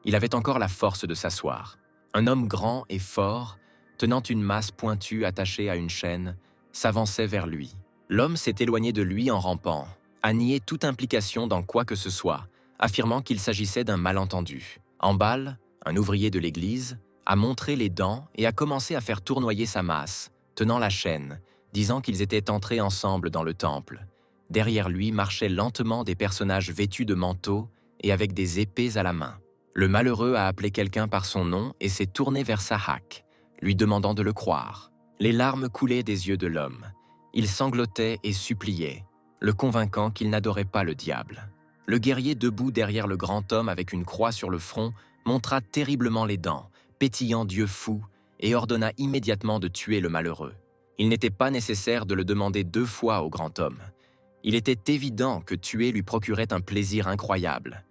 Il avait encore la force de s'asseoir. Un homme grand et fort, tenant une masse pointue attachée à une chaîne, s'avançait vers lui. L'homme s'est éloigné de lui en rampant, a nié toute implication dans quoi que ce soit, affirmant qu'il s'agissait d'un malentendu. Ambal, un ouvrier de l'église, a montré les dents et a commencé à faire tournoyer sa masse, tenant la chaîne, disant qu'ils étaient entrés ensemble dans le temple. Derrière lui marchaient lentement des personnages vêtus de manteaux et avec des épées à la main. Le malheureux a appelé quelqu'un par son nom et s'est tourné vers Sahak, lui demandant de le croire. Les larmes coulaient des yeux de l'homme. Il sanglotait et suppliait, le convainquant qu'il n'adorait pas le diable. Le guerrier debout derrière le grand homme avec une croix sur le front montra terriblement les dents, pétillant Dieu fou, et ordonna immédiatement de tuer le malheureux. Il n'était pas nécessaire de le demander 2 fois au grand homme. Il était évident que tuer lui procurait un plaisir incroyable,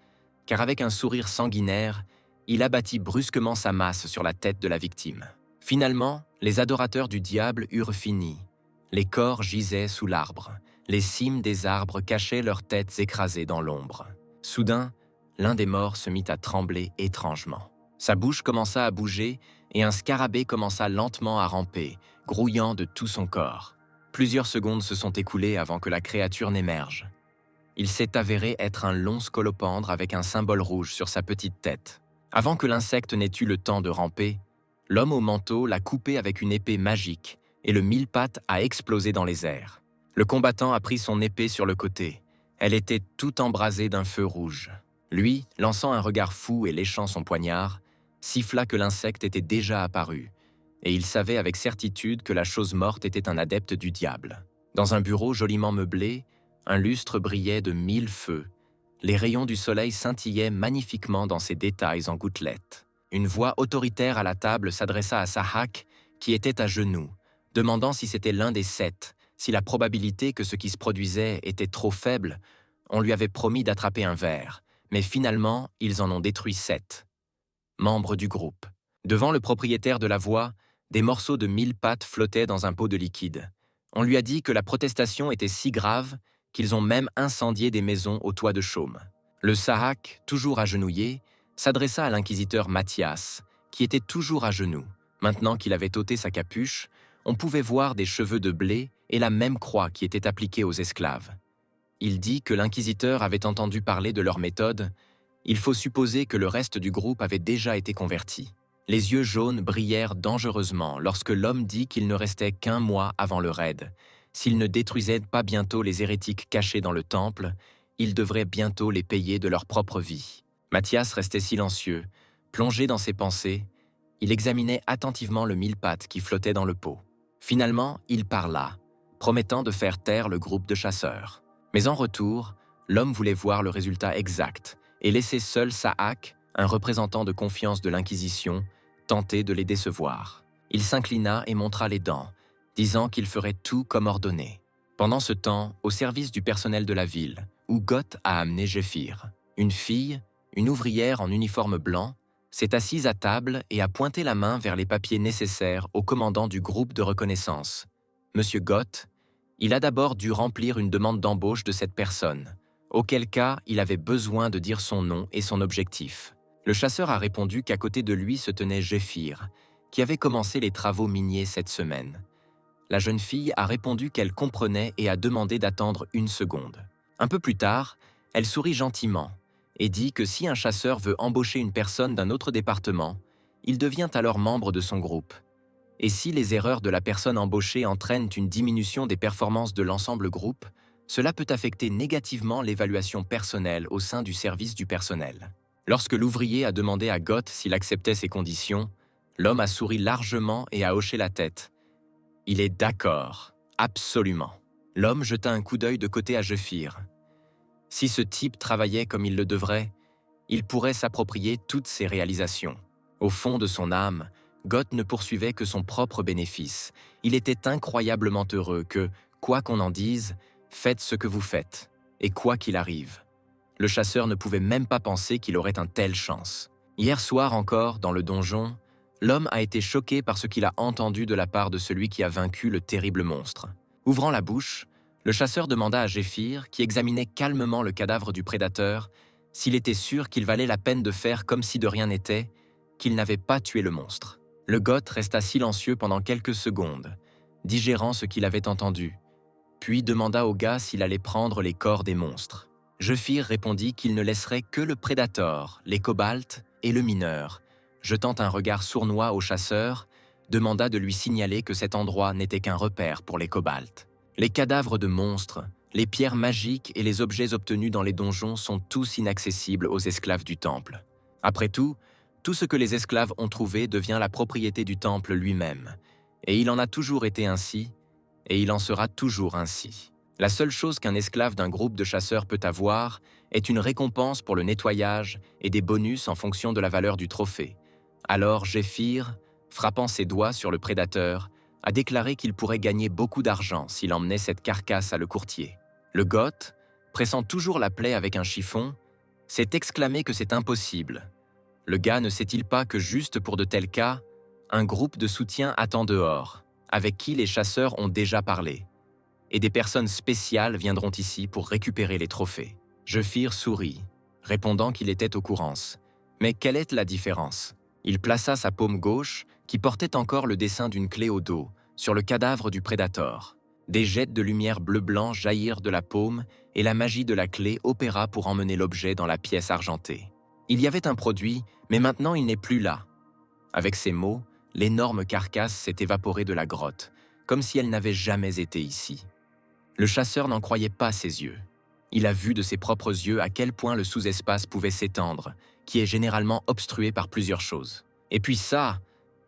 car avec un sourire sanguinaire, il abattit brusquement sa masse sur la tête de la victime. Finalement, les adorateurs du diable eurent fini. Les corps gisaient sous l'arbre. Les cimes des arbres cachaient leurs têtes écrasées dans l'ombre. Soudain, l'un des morts se mit à trembler étrangement. Sa bouche commença à bouger et un scarabée commença lentement à ramper, grouillant de tout son corps. Plusieurs secondes se sont écoulées avant que la créature n'émerge. Il s'est avéré être un long scolopendre avec un symbole rouge sur sa petite tête. Avant que l'insecte n'ait eu le temps de ramper, l'homme au manteau l'a coupé avec une épée magique et le mille-pattes a explosé dans les airs. Le combattant a pris son épée sur le côté. Elle était tout embrasée d'un feu rouge. Lui, lançant un regard fou et léchant son poignard, siffla que l'insecte était déjà apparu, et il savait avec certitude que la chose morte était un adepte du diable. Dans un bureau joliment meublé, un lustre brillait de 1000 feux. Les rayons du soleil scintillaient magnifiquement dans ses détails en gouttelettes. Une voix autoritaire à la table s'adressa à Sahak, qui était à genoux, demandant si c'était l'un des 7. Si la probabilité que ce qui se produisait était trop faible, on lui avait promis d'attraper un verre, mais finalement, ils en ont détruit 7. Membres du groupe. Devant le propriétaire de la voie, des morceaux de 1000 pattes flottaient dans un pot de liquide. On lui a dit que la protestation était si grave qu'ils ont même incendié des maisons au toit de chaume. Le Sahak, toujours agenouillé, s'adressa à l'inquisiteur Mathias, qui était toujours à genoux. Maintenant qu'il avait ôté sa capuche, on pouvait voir des cheveux de blé et la même croix qui était appliquée aux esclaves. Il dit que l'inquisiteur avait entendu parler de leur méthode. Il faut supposer que le reste du groupe avait déjà été converti. Les yeux jaunes brillèrent dangereusement lorsque l'homme dit qu'il ne restait qu'1 mois avant le raid. S'il ne détruisait pas bientôt les hérétiques cachés dans le temple, il devrait bientôt les payer de leur propre vie. Mathias restait silencieux, plongé dans ses pensées. Il examinait attentivement le mille-pattes qui flottait dans le pot. Finalement, il parla, promettant de faire taire le groupe de chasseurs. Mais en retour, l'homme voulait voir le résultat exact et laisser seul Sahak, un représentant de confiance de l'Inquisition, tenter de les décevoir. Il s'inclina et montra les dents, disant qu'il ferait tout comme ordonné. Pendant ce temps, au service du personnel de la ville, Ugot a amené Jéphir. Une fille, une ouvrière en uniforme blanc, s'est assise à table et a pointé la main vers les papiers nécessaires au commandant du groupe de reconnaissance. Monsieur Gott, il a d'abord dû remplir une demande d'embauche de cette personne, auquel cas il avait besoin de dire son nom et son objectif. Le chasseur a répondu qu'à côté de lui se tenait Jéphir, qui avait commencé les travaux miniers cette semaine. La jeune fille a répondu qu'elle comprenait et a demandé d'attendre 1 seconde. Un peu plus tard, elle sourit gentiment et dit que si un chasseur veut embaucher une personne d'un autre département, il devient alors membre de son groupe. Et si les erreurs de la personne embauchée entraînent une diminution des performances de l'ensemble groupe, cela peut affecter négativement l'évaluation personnelle au sein du service du personnel. Lorsque l'ouvrier a demandé à Gott s'il acceptait ces conditions, l'homme a souri largement et a hoché la tête. Il est d'accord, absolument. L'homme jeta un coup d'œil de côté à Jéphir. Si ce type travaillait comme il le devrait, il pourrait s'approprier toutes ses réalisations. Au fond de son âme, Gott ne poursuivait que son propre bénéfice. Il était incroyablement heureux que, quoi qu'on en dise, faites ce que vous faites, et quoi qu'il arrive. Le chasseur ne pouvait même pas penser qu'il aurait une telle chance. Hier soir encore, dans le donjon, l'homme a été choqué par ce qu'il a entendu de la part de celui qui a vaincu le terrible monstre. Ouvrant la bouche, le chasseur demanda à Jéphir, qui examinait calmement le cadavre du prédateur, s'il était sûr qu'il valait la peine de faire comme si de rien n'était, qu'il n'avait pas tué le monstre. Le Goth resta silencieux pendant quelques secondes, digérant ce qu'il avait entendu, puis demanda au gars s'il allait prendre les corps des monstres. Jefir répondit qu'il ne laisserait que le prédateur, les cobaltes et le mineur. Jetant un regard sournois au chasseur, demanda de lui signaler que cet endroit n'était qu'un repère pour les cobaltes. Les cadavres de monstres, les pierres magiques et les objets obtenus dans les donjons sont tous inaccessibles aux esclaves du temple. Après tout ce que les esclaves ont trouvé devient la propriété du temple lui-même. Et il en a toujours été ainsi, et il en sera toujours ainsi. La seule chose qu'un esclave d'un groupe de chasseurs peut avoir est une récompense pour le nettoyage et des bonus en fonction de la valeur du trophée. Alors Jefir, frappant ses doigts sur le prédateur, a déclaré qu'il pourrait gagner beaucoup d'argent s'il emmenait cette carcasse à le courtier. Le Goth, pressant toujours la plaie avec un chiffon, s'est exclamé que c'est impossible. Le gars ne sait-il pas que juste pour de tels cas, un groupe de soutien attend dehors, avec qui les chasseurs ont déjà parlé, et des personnes spéciales viendront ici pour récupérer les trophées. Jefir sourit, répondant qu'il était au courant. Mais quelle est la différence? Il plaça sa paume gauche, qui portait encore le dessin d'une clé au dos, sur le cadavre du prédateur. Des jets de lumière bleu-blanc jaillirent de la paume et la magie de la clé opéra pour emmener l'objet dans la pièce argentée. Il y avait un produit, mais maintenant il n'est plus là. Avec ces mots, l'énorme carcasse s'est évaporée de la grotte, comme si elle n'avait jamais été ici. Le chasseur n'en croyait pas ses yeux. Il a vu de ses propres yeux à quel point le sous-espace pouvait s'étendre, qui est généralement obstrué par plusieurs choses. Et puis ça,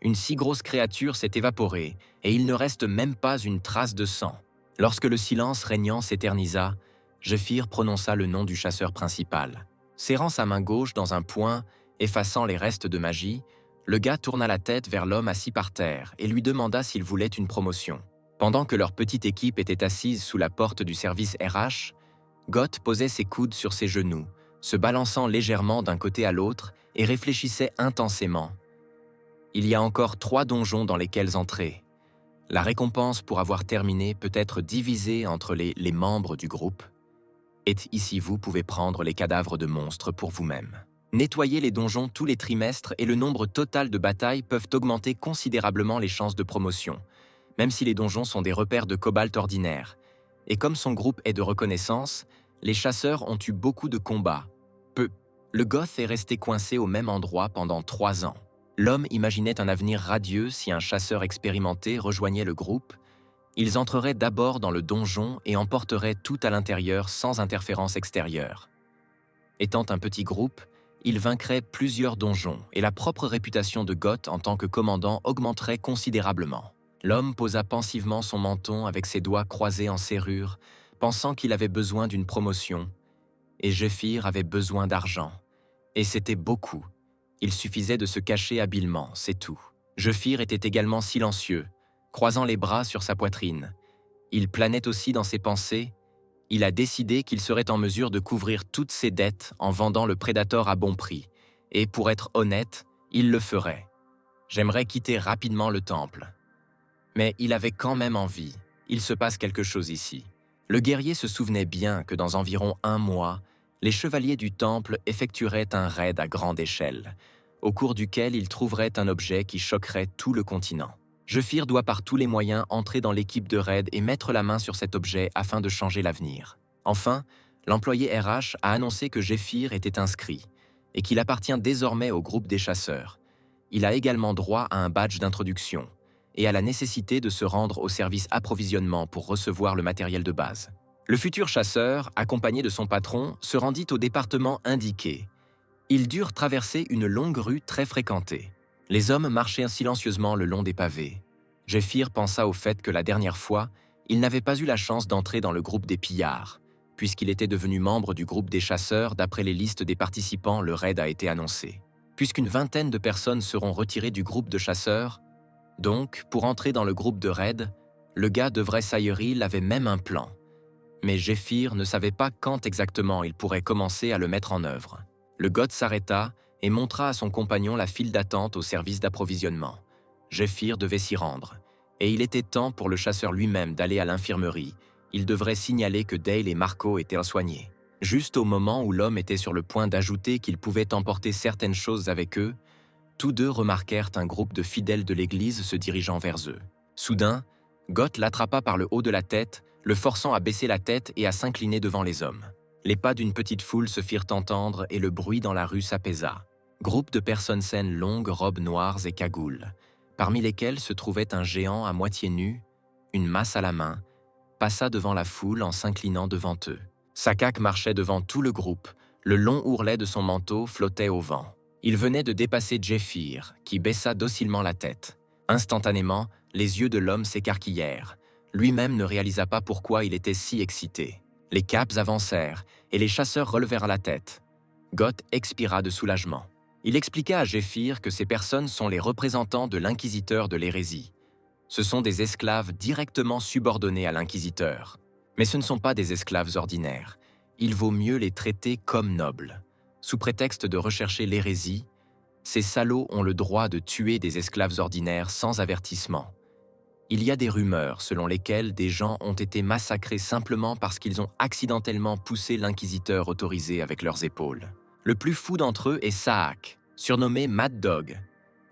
une si grosse créature s'est évaporée, et il ne reste même pas une trace de sang. Lorsque le silence régnant s'éternisa, Jefir prononça le nom du chasseur principal. Serrant sa main gauche dans un poing, effaçant les restes de magie, le gars tourna la tête vers l'homme assis par terre et lui demanda s'il voulait une promotion. Pendant que leur petite équipe était assise sous la porte du service RH, Goth posait ses coudes sur ses genoux, se balançant légèrement d'un côté à l'autre et réfléchissait intensément. Il y a encore 3 donjons dans lesquels entrer. La récompense pour avoir terminé peut être divisée entre les membres du groupe. Et ici vous pouvez prendre les cadavres de monstres pour vous-même. Nettoyer les donjons tous les trimestres et le nombre total de batailles peuvent augmenter considérablement les chances de promotion, même si les donjons sont des repères de cobalt ordinaires. Et comme son groupe est de reconnaissance, les chasseurs ont eu beaucoup de combats. Le Goth est resté coincé au même endroit pendant 3 ans. L'homme imaginait un avenir radieux si un chasseur expérimenté rejoignait le groupe. Ils entreraient d'abord dans le donjon et emporteraient tout à l'intérieur sans interférence extérieure. Étant un petit groupe, ils vaincraient plusieurs donjons et la propre réputation de Goth en tant que commandant augmenterait considérablement. L'homme posa pensivement son menton avec ses doigts croisés en serrure, pensant qu'il avait besoin d'une promotion, et Jefir avait besoin d'argent. Et c'était beaucoup. Il suffisait de se cacher habilement, c'est tout. Jefir était également silencieux, croisant les bras sur sa poitrine. Il planait aussi dans ses pensées. Il a décidé qu'il serait en mesure de couvrir toutes ses dettes en vendant le Predator à bon prix. Et pour être honnête, il le ferait. J'aimerais quitter rapidement le temple. Mais il avait quand même envie. Il se passe quelque chose ici. Le guerrier se souvenait bien que dans environ 1 mois, les chevaliers du temple effectueraient un raid à grande échelle, au cours duquel ils trouveraient un objet qui choquerait tout le continent. Jefir doit par tous les moyens entrer dans l'équipe de raid et mettre la main sur cet objet afin de changer l'avenir. Enfin, l'employé RH a annoncé que Jefir était inscrit et qu'il appartient désormais au groupe des chasseurs. Il a également droit à un badge d'introduction et à la nécessité de se rendre au service approvisionnement pour recevoir le matériel de base. Le futur chasseur, accompagné de son patron, se rendit au département indiqué. Ils durent traverser une longue rue très fréquentée. Les hommes marchaient silencieusement le long des pavés. Jefir pensa au fait que la dernière fois, il n'avait pas eu la chance d'entrer dans le groupe des pillards. Puisqu'il était devenu membre du groupe des chasseurs, d'après les listes des participants, le raid a été annoncé. Puisqu'une vingtaine de personnes seront retirées du groupe de chasseurs, donc, pour entrer dans le groupe de raid, le gars de Vressayril avait même un plan. Mais Jefir ne savait pas quand exactement il pourrait commencer à le mettre en œuvre. Le Goth s'arrêta et montra à son compagnon la file d'attente au service d'approvisionnement. Jefir devait s'y rendre, et il était temps pour le chasseur lui-même d'aller à l'infirmerie. Il devrait signaler que Dale et Marco étaient soignés. Juste au moment où l'homme était sur le point d'ajouter qu'il pouvait emporter certaines choses avec eux, tous deux remarquèrent un groupe de fidèles de l'Église se dirigeant vers eux. Soudain, Goth l'attrapa par le haut de la tête, le forçant à baisser la tête et à s'incliner devant les hommes. Les pas d'une petite foule se firent entendre et le bruit dans la rue s'apaisa. Groupe de personnes saines longues robes noires et cagoules, parmi lesquelles se trouvait un géant à moitié nu, une masse à la main, passa devant la foule en s'inclinant devant eux. Sakak marchait devant tout le groupe, le long ourlet de son manteau flottait au vent. Il venait de dépasser Jeffir, qui baissa docilement la tête. Instantanément, les yeux de l'homme s'écarquillèrent. Lui-même ne réalisa pas pourquoi il était si excité. Les caps avancèrent, et les chasseurs relevèrent la tête. Goth expira de soulagement. Il expliqua à Jeffir que ces personnes sont les représentants de l'inquisiteur de l'hérésie. Ce sont des esclaves directement subordonnés à l'inquisiteur. Mais ce ne sont pas des esclaves ordinaires. Il vaut mieux les traiter comme nobles. Sous prétexte de rechercher l'hérésie, ces salauds ont le droit de tuer des esclaves ordinaires sans avertissement. Il y a des rumeurs selon lesquelles des gens ont été massacrés simplement parce qu'ils ont accidentellement poussé l'inquisiteur autorisé avec leurs épaules. Le plus fou d'entre eux est Saak, surnommé Mad Dog.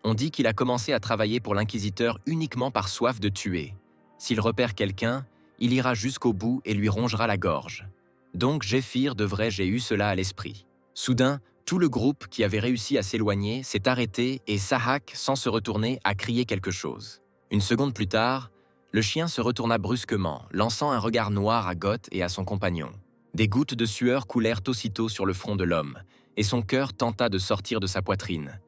On dit qu'il a commencé à travailler pour l'inquisiteur uniquement par soif de tuer. S'il repère quelqu'un, il ira jusqu'au bout et lui rongera la gorge. Donc Jeffir devrait j'ai eu cela à l'esprit. Soudain, tout le groupe qui avait réussi à s'éloigner s'est arrêté et Sahak, sans se retourner, a crié quelque chose. Une seconde plus tard, le chien se retourna brusquement, lançant un regard noir à Goth et à son compagnon. Des gouttes de sueur coulèrent aussitôt sur le front de l'homme, et son cœur tenta de sortir de sa poitrine.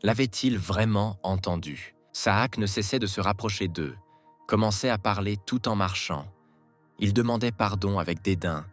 L'avait-il vraiment entendu? Sahak ne cessait de se rapprocher d'eux, commençait à parler tout en marchant. Il demandait pardon avec dédain,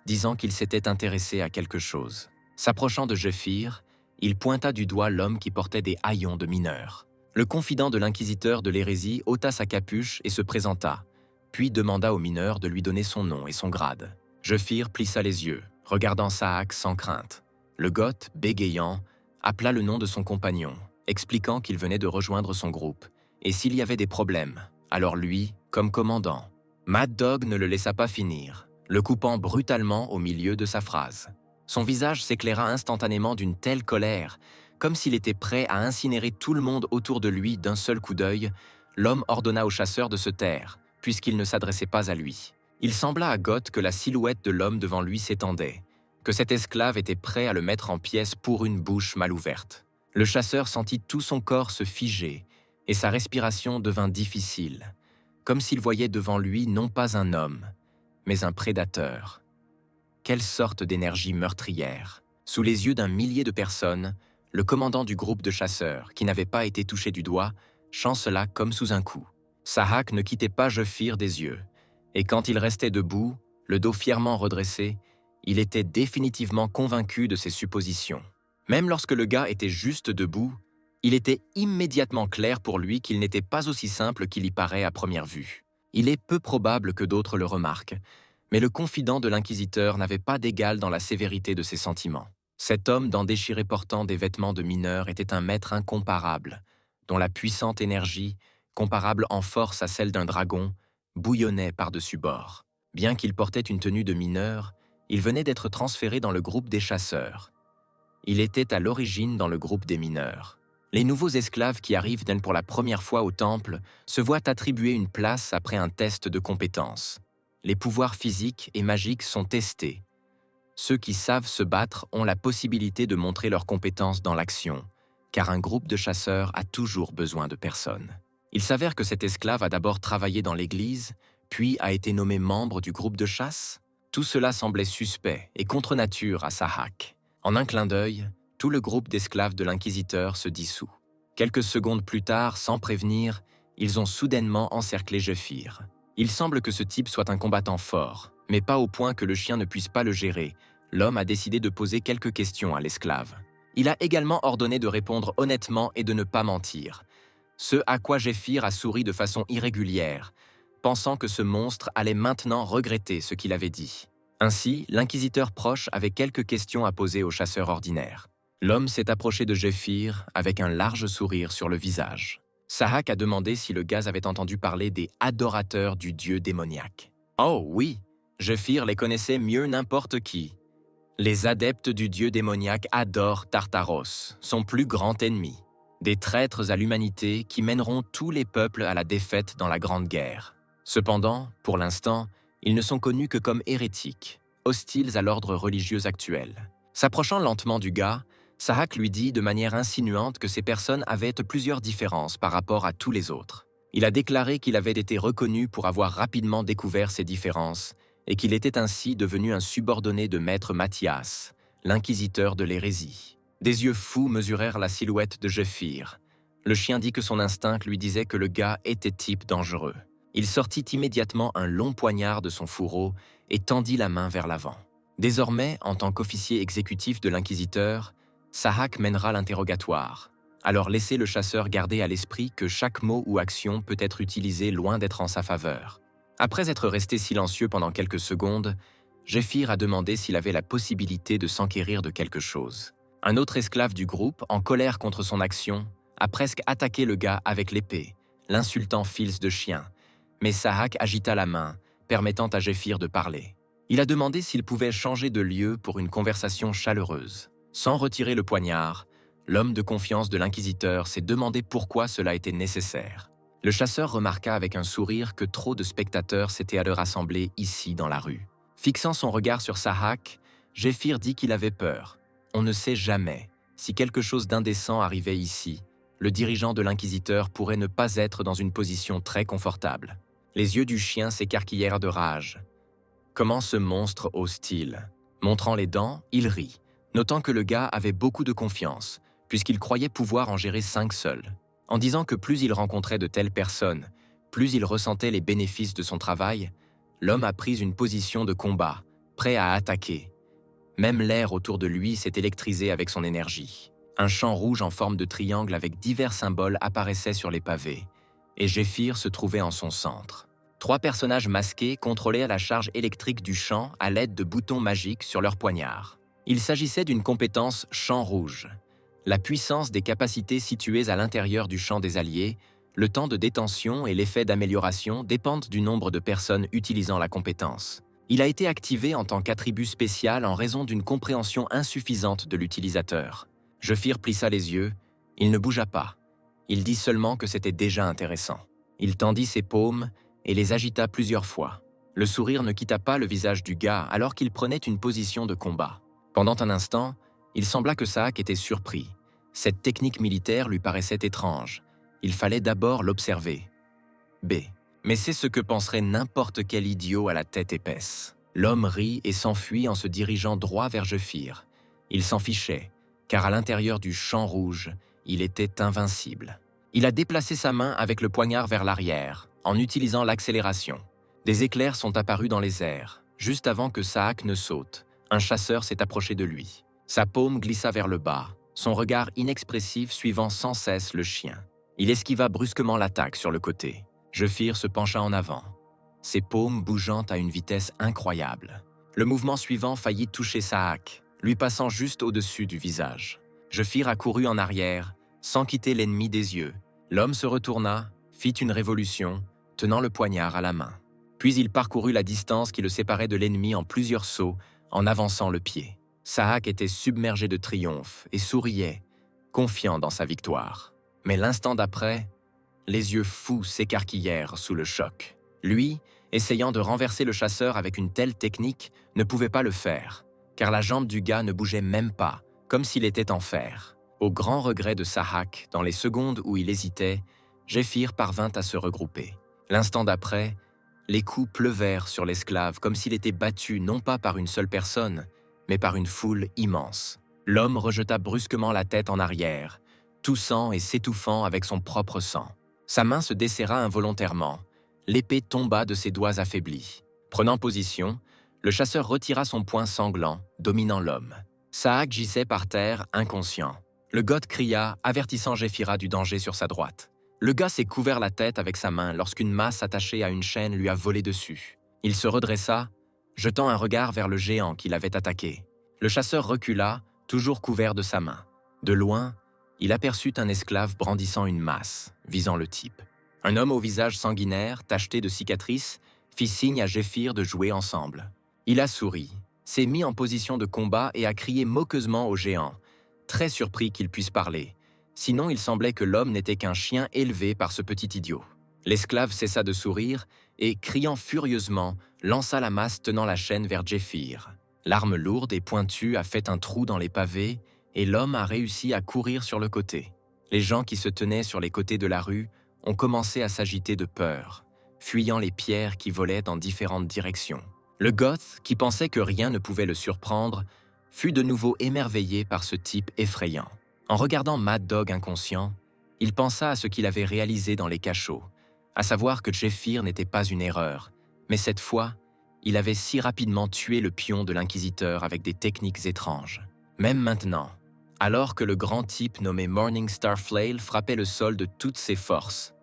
disant qu'il s'était intéressé à quelque chose. S'approchant de Jeffir, il pointa du doigt l'homme qui portait des haillons de mineur. Le confident de l'inquisiteur de l'hérésie ôta sa capuche et se présenta, puis demanda au mineur de lui donner son nom et son grade. Jeffir plissa les yeux, regardant Sahak sans crainte. Le Goth, bégayant, appela le nom de son compagnon, expliquant qu'il venait de rejoindre son groupe, et s'il y avait des problèmes, alors lui, comme commandant. Mad Dog ne le laissa pas finir, le coupant brutalement au milieu de sa phrase. Son visage s'éclaira instantanément d'une telle colère, comme s'il était prêt à incinérer tout le monde autour de lui d'un seul coup d'œil. L'homme ordonna au chasseur de se taire, puisqu'il ne s'adressait pas à lui. Il sembla à Goth que la silhouette de l'homme devant lui s'étendait, que cet esclave était prêt à le mettre en pièces pour une bouche mal ouverte. Le chasseur sentit tout son corps se figer, et sa respiration devint difficile, comme s'il voyait devant lui non pas un homme, mais un prédateur. Quelle sorte d'énergie meurtrière! Sous les yeux d'un millier de personnes, le commandant du groupe de chasseurs, qui n'avait pas été touché du doigt, chancela comme sous un coup. Sahak ne quittait pas Jeffir des yeux, et quand il restait debout, le dos fièrement redressé, il était définitivement convaincu de ses suppositions. Même lorsque le gars était juste debout, il était immédiatement clair pour lui qu'il n'était pas aussi simple qu'il y paraît à première vue. Il est peu probable que d'autres le remarquent, mais le confident de l'inquisiteur n'avait pas d'égal dans la sévérité de ses sentiments. Cet homme d'en déchiré portant des vêtements de mineur était un maître incomparable, dont la puissante énergie, comparable en force à celle d'un dragon, bouillonnait par-dessus bord. Bien qu'il portait une tenue de mineur, il venait d'être transféré dans le groupe des chasseurs. Il était à l'origine dans le groupe des mineurs. Les nouveaux esclaves qui arrivent pour la première fois au temple se voient attribuer une place après un test de compétence. Les pouvoirs physiques et magiques sont testés. Ceux qui savent se battre ont la possibilité de montrer leurs compétences dans l'action, car un groupe de chasseurs a toujours besoin de personnes. Il s'avère que cet esclave a d'abord travaillé dans l'église, puis a été nommé membre du groupe de chasse. Tout cela semblait suspect et contre nature à Sahak. En un clin d'œil, tout le groupe d'esclaves de l'inquisiteur se dissout. Quelques secondes plus tard, sans prévenir, ils ont soudainement encerclé Jeffir. Il semble que ce type soit un combattant fort, mais pas au point que le chien ne puisse pas le gérer. L'homme a décidé de poser quelques questions à l'esclave. Il a également ordonné de répondre honnêtement et de ne pas mentir. Ce à quoi Jeffir a souri de façon irrégulière, pensant que ce monstre allait maintenant regretter ce qu'il avait dit. Ainsi, l'inquisiteur proche avait quelques questions à poser au chasseur ordinaire. L'homme s'est approché de Jeffir avec un large sourire sur le visage. Sahak a demandé si le gaz avait entendu parler des adorateurs du dieu démoniaque. Oh oui, Jeffir les connaissait mieux n'importe qui. Les adeptes du dieu démoniaque adorent Tartaros, son plus grand ennemi. Des traîtres à l'humanité qui mèneront tous les peuples à la défaite dans la Grande Guerre. Cependant, pour l'instant, ils ne sont connus que comme hérétiques, hostiles à l'ordre religieux actuel. S'approchant lentement du gars, Sahak lui dit de manière insinuante que ces personnes avaient plusieurs différences par rapport à tous les autres. Il a déclaré qu'il avait été reconnu pour avoir rapidement découvert ces différences et qu'il était ainsi devenu un subordonné de Maître Mathias, l'inquisiteur de l'hérésie. Des yeux fous mesurèrent la silhouette de Jefir. Le chien dit que son instinct lui disait que le gars était type dangereux. Il sortit immédiatement un long poignard de son fourreau et tendit la main vers l'avant. Désormais, en tant qu'officier exécutif de l'inquisiteur, Sahak mènera l'interrogatoire. Alors laissez le chasseur garder à l'esprit que chaque mot ou action peut être utilisé loin d'être en sa faveur. Après être resté silencieux pendant quelques secondes, Jefir a demandé s'il avait la possibilité de s'enquérir de quelque chose. Un autre esclave du groupe, en colère contre son action, a presque attaqué le gars avec l'épée, l'insultant fils de chien. Mais Sahak agita la main, permettant à Jefir de parler. Il a demandé s'il pouvait changer de lieu pour une conversation chaleureuse. Sans retirer le poignard, l'homme de confiance de l'inquisiteur s'est demandé pourquoi cela était nécessaire. Le chasseur remarqua avec un sourire que trop de spectateurs s'étaient alors rassemblés ici dans la rue. Fixant son regard sur Sahak, Jefir dit qu'il avait peur. On ne sait jamais. Si quelque chose d'indécent arrivait ici, le dirigeant de l'inquisiteur pourrait ne pas être dans une position très confortable. Les yeux du chien s'écarquillèrent de rage. Comment ce monstre hostile? Montrant les dents, il rit, notant que le gars avait beaucoup de confiance, puisqu'il croyait pouvoir en gérer 5 seuls. En disant que plus il rencontrait de telles personnes, plus il ressentait les bénéfices de son travail, l'homme a pris une position de combat, prêt à attaquer. Même l'air autour de lui s'est électrisé avec son énergie. Un champ rouge en forme de triangle avec divers symboles apparaissait sur les pavés, et Jefir se trouvait en son centre. 3 personnages masqués contrôlaient la charge électrique du champ à l'aide de boutons magiques sur leurs poignards. Il s'agissait d'une compétence champ rouge. La puissance des capacités situées à l'intérieur du champ des alliés, le temps de détention et l'effet d'amélioration dépendent du nombre de personnes utilisant la compétence. Il a été activé en tant qu'attribut spécial en raison d'une compréhension insuffisante de l'utilisateur. Jefir plissa les yeux, il ne bougea pas. Il dit seulement que c'était déjà intéressant. Il tendit ses paumes et les agita plusieurs fois. Le sourire ne quitta pas le visage du gars alors qu'il prenait une position de combat. Pendant un instant, il sembla que Sahak était surpris. Cette technique militaire lui paraissait étrange. Il fallait d'abord l'observer. B. Mais c'est ce que penserait n'importe quel idiot à la tête épaisse. L'homme rit et s'enfuit en se dirigeant droit vers Jefir. Il s'en fichait, car à l'intérieur du champ rouge, il était invincible. Il a déplacé sa main avec le poignard vers l'arrière, en utilisant l'accélération. Des éclairs sont apparus dans les airs. Juste avant que Sahak ne saute, un chasseur s'est approché de lui. Sa paume glissa vers le bas, son regard inexpressif suivant sans cesse le chien. Il esquiva brusquement l'attaque sur le côté. Jefir se pencha en avant, ses paumes bougeant à une vitesse incroyable. Le mouvement suivant faillit toucher Sahak, lui passant juste au-dessus du visage. Jefir accourut en arrière, sans quitter l'ennemi des yeux. L'homme se retourna, fit une révolution, tenant le poignard à la main. Puis il parcourut la distance qui le séparait de l'ennemi en plusieurs sauts, en avançant le pied. Sahak était submergé de triomphe et souriait, confiant dans sa victoire. Mais l'instant d'après, les yeux fous s'écarquillèrent sous le choc. Lui, essayant de renverser le chasseur avec une telle technique, ne pouvait pas le faire, car la jambe du gars ne bougeait même pas, comme s'il était en fer. Au grand regret de Sahak, dans les secondes où il hésitait, Jefir parvint à se regrouper. L'instant d'après, les coups pleuvèrent sur l'esclave comme s'il était battu non pas par une seule personne, mais par une foule immense. L'homme rejeta brusquement la tête en arrière, toussant et s'étouffant avec son propre sang. Sa main se desserra involontairement. L'épée tomba de ses doigts affaiblis. Prenant position, le chasseur retira son poing sanglant, dominant l'homme. Sahak gisait par terre, inconscient. Le goth cria, avertissant Jefira du danger sur sa droite. Le gars s'est couvert la tête avec sa main lorsqu'une masse attachée à une chaîne lui a volé dessus. Il se redressa, jetant un regard vers le géant qui l'avait attaqué. Le chasseur recula, toujours couvert de sa main. De loin, il aperçut un esclave brandissant une masse, visant le type. Un homme au visage sanguinaire, tacheté de cicatrices, fit signe à Jefir de jouer ensemble. Il a souri, s'est mis en position de combat et a crié moqueusement au géant, très surpris qu'il puisse parler. Sinon, il semblait que l'homme n'était qu'un chien élevé par ce petit idiot. L'esclave cessa de sourire et, criant furieusement, lança la masse tenant la chaîne vers Jéphyr. L'arme lourde et pointue a fait un trou dans les pavés et l'homme a réussi à courir sur le côté. Les gens qui se tenaient sur les côtés de la rue ont commencé à s'agiter de peur, fuyant les pierres qui volaient dans différentes directions. Le Goth, qui pensait que rien ne pouvait le surprendre, fut de nouveau émerveillé par ce type effrayant. En regardant Mad Dog inconscient, il pensa à ce qu'il avait réalisé dans les cachots, à savoir que Jéphyr n'était pas une erreur, mais cette fois, il avait si rapidement tué le pion de l'inquisiteur avec des techniques étranges. Même maintenant, alors que le grand type nommé Morningstar Flail frappait le sol de toutes ses forces,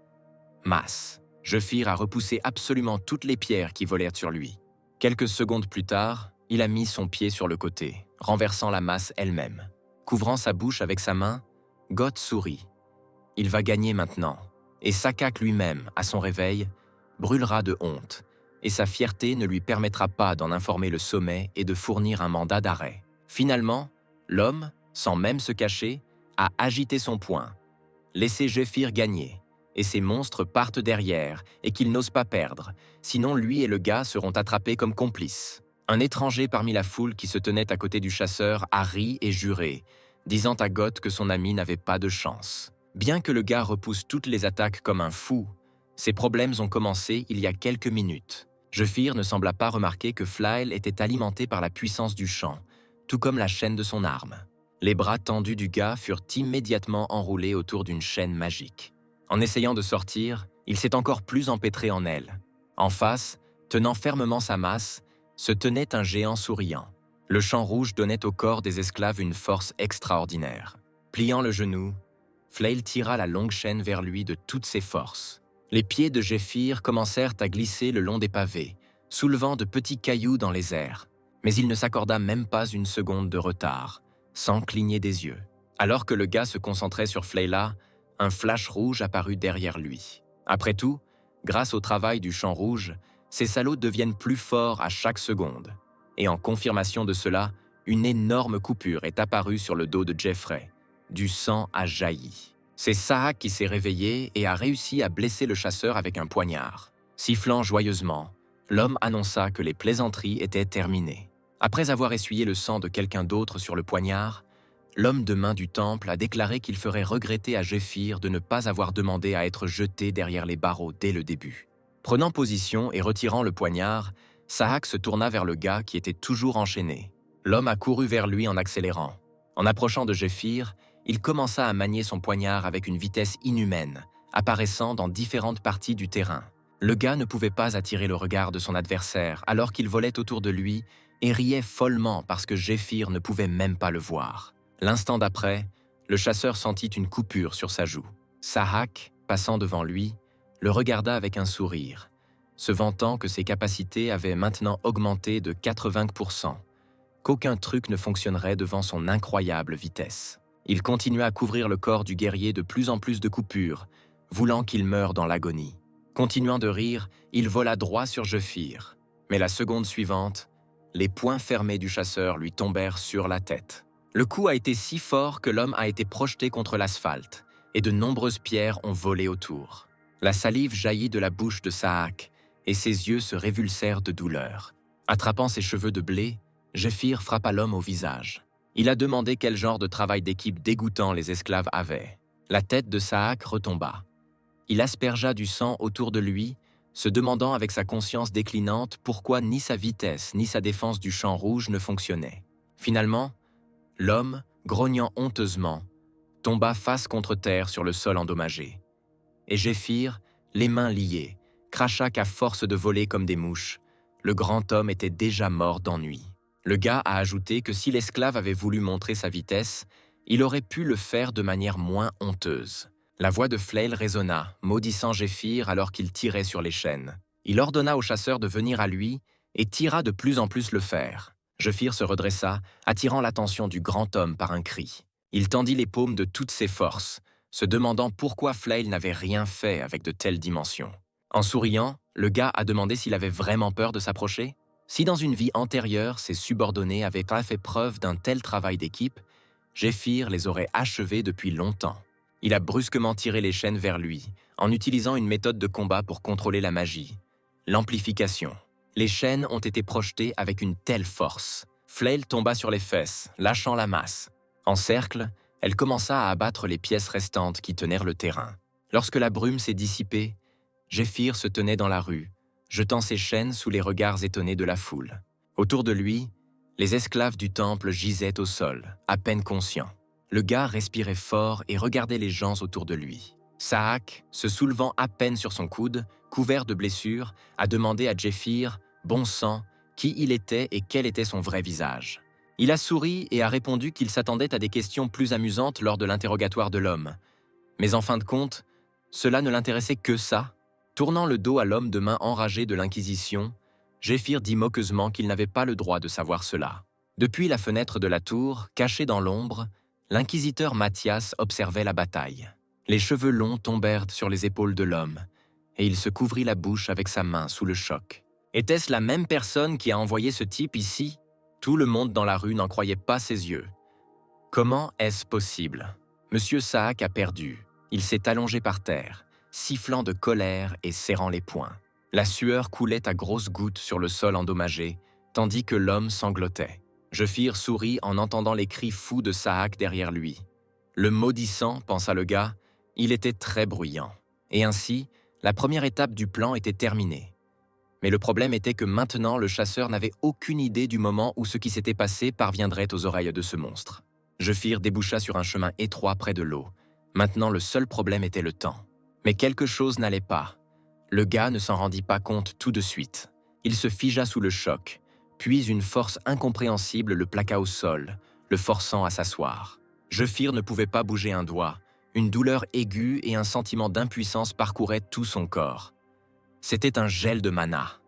masse, Jéphyr a repoussé absolument toutes les pierres qui volèrent sur lui. Quelques secondes plus tard, il a mis son pied sur le côté, renversant la masse elle-même. Couvrant sa bouche avec sa main, Goth sourit. Il va gagner maintenant, et Sakak lui-même, à son réveil, brûlera de honte, et sa fierté ne lui permettra pas d'en informer le sommet et de fournir un mandat d'arrêt. Finalement, l'homme, sans même se cacher, a agité son poing. Laissez Jéphyr gagner, et ces monstres partent derrière et qu'il n'ose pas perdre, sinon lui et le gars seront attrapés comme complices. Un étranger parmi la foule qui se tenait à côté du chasseur a ri et juré, disant à Goth que son ami n'avait pas de chance. Bien que le gars repousse toutes les attaques comme un fou, ses problèmes ont commencé il y a quelques minutes. Jéphyr ne sembla pas remarquer que Flail était alimenté par la puissance du chant, tout comme la chaîne de son arme. Les bras tendus du gars furent immédiatement enroulés autour d'une chaîne magique. En essayant de sortir, il s'est encore plus empêtré en elle. En face, tenant fermement sa masse, se tenait un géant souriant. Le chant rouge donnait au corps des esclaves une force extraordinaire. Pliant le genou, Flail tira la longue chaîne vers lui de toutes ses forces. Les pieds de Jéphyr commencèrent à glisser le long des pavés, soulevant de petits cailloux dans les airs. Mais il ne s'accorda même pas une seconde de retard, sans cligner des yeux. Alors que le gars se concentrait sur Flayla, un flash rouge apparut derrière lui. Après tout, grâce au travail du champ rouge, ces salauds deviennent plus forts à chaque seconde. Et en confirmation de cela, une énorme coupure est apparue sur le dos de Jeffrey. Du sang a jailli. C'est Sahak qui s'est réveillé et a réussi à blesser le chasseur avec un poignard. Sifflant joyeusement, l'homme annonça que les plaisanteries étaient terminées. Après avoir essuyé le sang de quelqu'un d'autre sur le poignard, l'homme de main du temple a déclaré qu'il ferait regretter à Jéphyr de ne pas avoir demandé à être jeté derrière les barreaux dès le début. Prenant position et retirant le poignard, Sahak se tourna vers le gars qui était toujours enchaîné. L'homme a couru vers lui en accélérant. En approchant de Jéphyr, il commença à manier son poignard avec une vitesse inhumaine, apparaissant dans différentes parties du terrain. Le gars ne pouvait pas attirer le regard de son adversaire alors qu'il volait autour de lui et riait follement parce que Jéphyr ne pouvait même pas le voir. L'instant d'après, le chasseur sentit une coupure sur sa joue. Sahak, passant devant lui, le regarda avec un sourire, se vantant que ses capacités avaient maintenant augmenté de 80%, qu'aucun truc ne fonctionnerait devant son incroyable vitesse. Il continua à couvrir le corps du guerrier de plus en plus de coupures, voulant qu'il meure dans l'agonie. Continuant de rire, il vola droit sur Jéphyr. Mais la seconde suivante, les poings fermés du chasseur lui tombèrent sur la tête. Le coup a été si fort que l'homme a été projeté contre l'asphalte, et de nombreuses pierres ont volé autour. La salive jaillit de la bouche de Sahak, et ses yeux se révulsèrent de douleur. Attrapant ses cheveux de blé, Jéphyr frappa l'homme au visage. Il a demandé quel genre de travail d'équipe dégoûtant les esclaves avaient. La tête de Sahak retomba. Il aspergea du sang autour de lui, se demandant avec sa conscience déclinante pourquoi ni sa vitesse ni sa défense du champ rouge ne fonctionnaient. Finalement, l'homme, grognant honteusement, tomba face contre terre sur le sol endommagé. Et Jéphyr, les mains liées, cracha qu'à force de voler comme des mouches, le grand homme était déjà mort d'ennui. Le gars a ajouté que si l'esclave avait voulu montrer sa vitesse, il aurait pu le faire de manière moins honteuse. La voix de Flail résonna, maudissant Jéphyr alors qu'il tirait sur les chaînes. Il ordonna au chasseur de venir à lui et tira de plus en plus le fer. Jéphyr se redressa, attirant l'attention du grand homme par un cri. Il tendit les paumes de toutes ses forces, se demandant pourquoi Flail n'avait rien fait avec de telles dimensions. En souriant, le gars a demandé s'il avait vraiment peur de s'approcher. Si dans une vie antérieure, ses subordonnés avaient pas fait preuve d'un tel travail d'équipe, Jéphir les aurait achevés depuis longtemps. Il a brusquement tiré les chaînes vers lui, en utilisant une méthode de combat pour contrôler la magie, l'amplification. Les chaînes ont été projetées avec une telle force. Flail tomba sur les fesses, lâchant la masse. En cercle, elle commença à abattre les pièces restantes qui tenaient le terrain. Lorsque la brume s'est dissipée, Jéphir se tenait dans la rue, jetant ses chaînes sous les regards étonnés de la foule. Autour de lui, les esclaves du temple gisaient au sol, à peine conscients. Le gars respirait fort et regardait les gens autour de lui. Saak, se soulevant à peine sur son coude, couvert de blessures, a demandé à Jéphir, bon sang, qui il était et quel était son vrai visage. Il a souri et a répondu qu'il s'attendait à des questions plus amusantes lors de l'interrogatoire de l'homme. Mais en fin de compte, cela ne l'intéressait que ça. Tournant le dos à l'homme de main enragé de l'Inquisition, Jéphir dit moqueusement qu'il n'avait pas le droit de savoir cela. Depuis la fenêtre de la tour, caché dans l'ombre, l'inquisiteur Mathias observait la bataille. Les cheveux longs tombèrent sur les épaules de l'homme, et il se couvrit la bouche avec sa main sous le choc. Était-ce la même personne qui a envoyé ce type ici? Tout le monde dans la rue n'en croyait pas ses yeux. Comment est-ce possible? Monsieur Saak a perdu. Il s'est allongé par terre, sifflant de colère et serrant les poings. La sueur coulait à grosses gouttes sur le sol endommagé, tandis que l'homme sanglotait. Jéphir sourit en entendant les cris fous de Saak derrière lui. Le maudissant, pensa le gars, il était très bruyant. Et ainsi, la première étape du plan était terminée. Mais le problème était que maintenant, le chasseur n'avait aucune idée du moment où ce qui s'était passé parviendrait aux oreilles de ce monstre. Jéphir déboucha sur un chemin étroit près de l'eau. Maintenant, le seul problème était le temps. Mais quelque chose n'allait pas. Le gars ne s'en rendit pas compte tout de suite. Il se figea sous le choc, puis une force incompréhensible le plaqua au sol, le forçant à s'asseoir. Jéphir ne pouvait pas bouger un doigt. Une douleur aiguë et un sentiment d'impuissance parcouraient tout son corps. C'était un gel de mana.